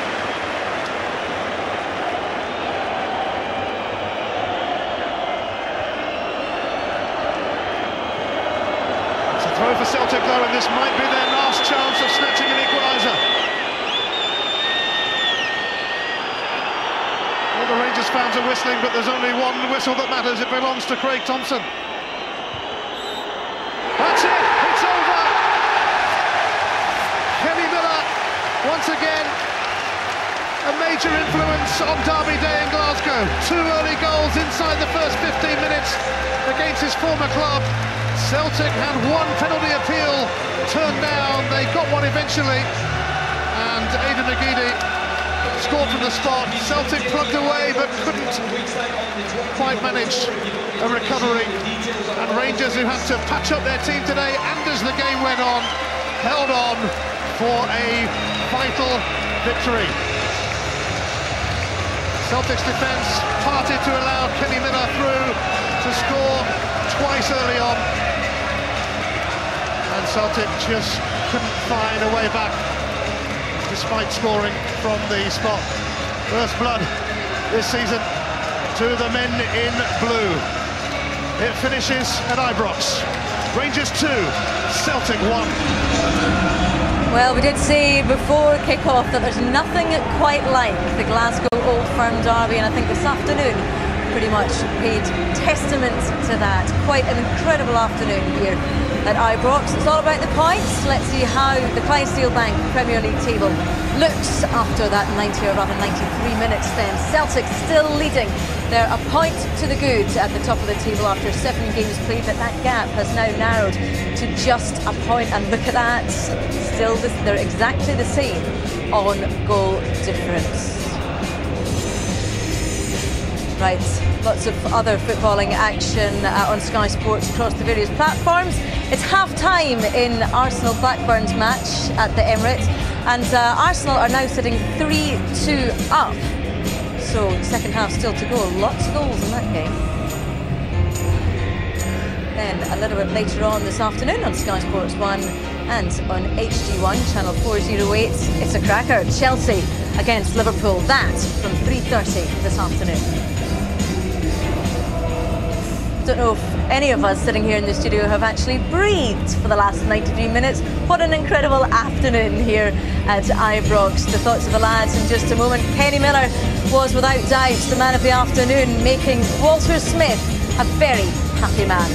It's a throw for Celtic though, and this might be their last chance of snatching an equaliser. All the Rangers fans are whistling, but there's only one whistle that matters. It belongs to Craig Thompson. That's it! It's over! Kenny Miller, once again, a major influence on Derby Day in Glasgow. 2 early goals inside the first 15 minutes against his former club. Celtic had one penalty appeal turned down. They got one eventually, and Aidan McGeady scored from the spot. Celtic plugged away but couldn't quite manage a recovery, and Rangers, who had to patch up their team today and as the game went on, held on for a vital victory. Celtic's defence parted to allow Kenny Miller through to score twice early on, and Celtic just couldn't find a way back despite scoring from the spot. First blood this season to the men in blue. It finishes at Ibrox. Rangers 2, Celtic 1. Well, we did say before kick-off that there's nothing quite like the Glasgow Old Firm derby, and I think this afternoon pretty much paid testament to that. Quite an incredible afternoon here at Ibrox. It's all about the points. Let's see how the Clydesdale Bank Premier League table looks after that 90, or rather 93 minutes then. Celtic still leading. They're a point to the good at the top of the table after 7 games played, but that gap has now narrowed to just a point, and look at that. Still, they're exactly the same on goal difference. Right, lots of other footballing action on Sky Sports across the various platforms. It's half-time in Arsenal-Blackburn's match at the Emirates, and Arsenal are now sitting 3-2 up. So, second half still to go. Lots of goals in that game. Then, a little bit later on this afternoon on Sky Sports 1 and on HD1, channel 408, it's a cracker. Chelsea against Liverpool. That from 3:30 this afternoon. Don't know if any of us sitting here in the studio have actually breathed for the last 93 minutes. What an incredible afternoon here at Ibrox. The thoughts of the lads in just a moment. Kenny Miller was without doubt the man of the afternoon, making Walter Smith a very happy man.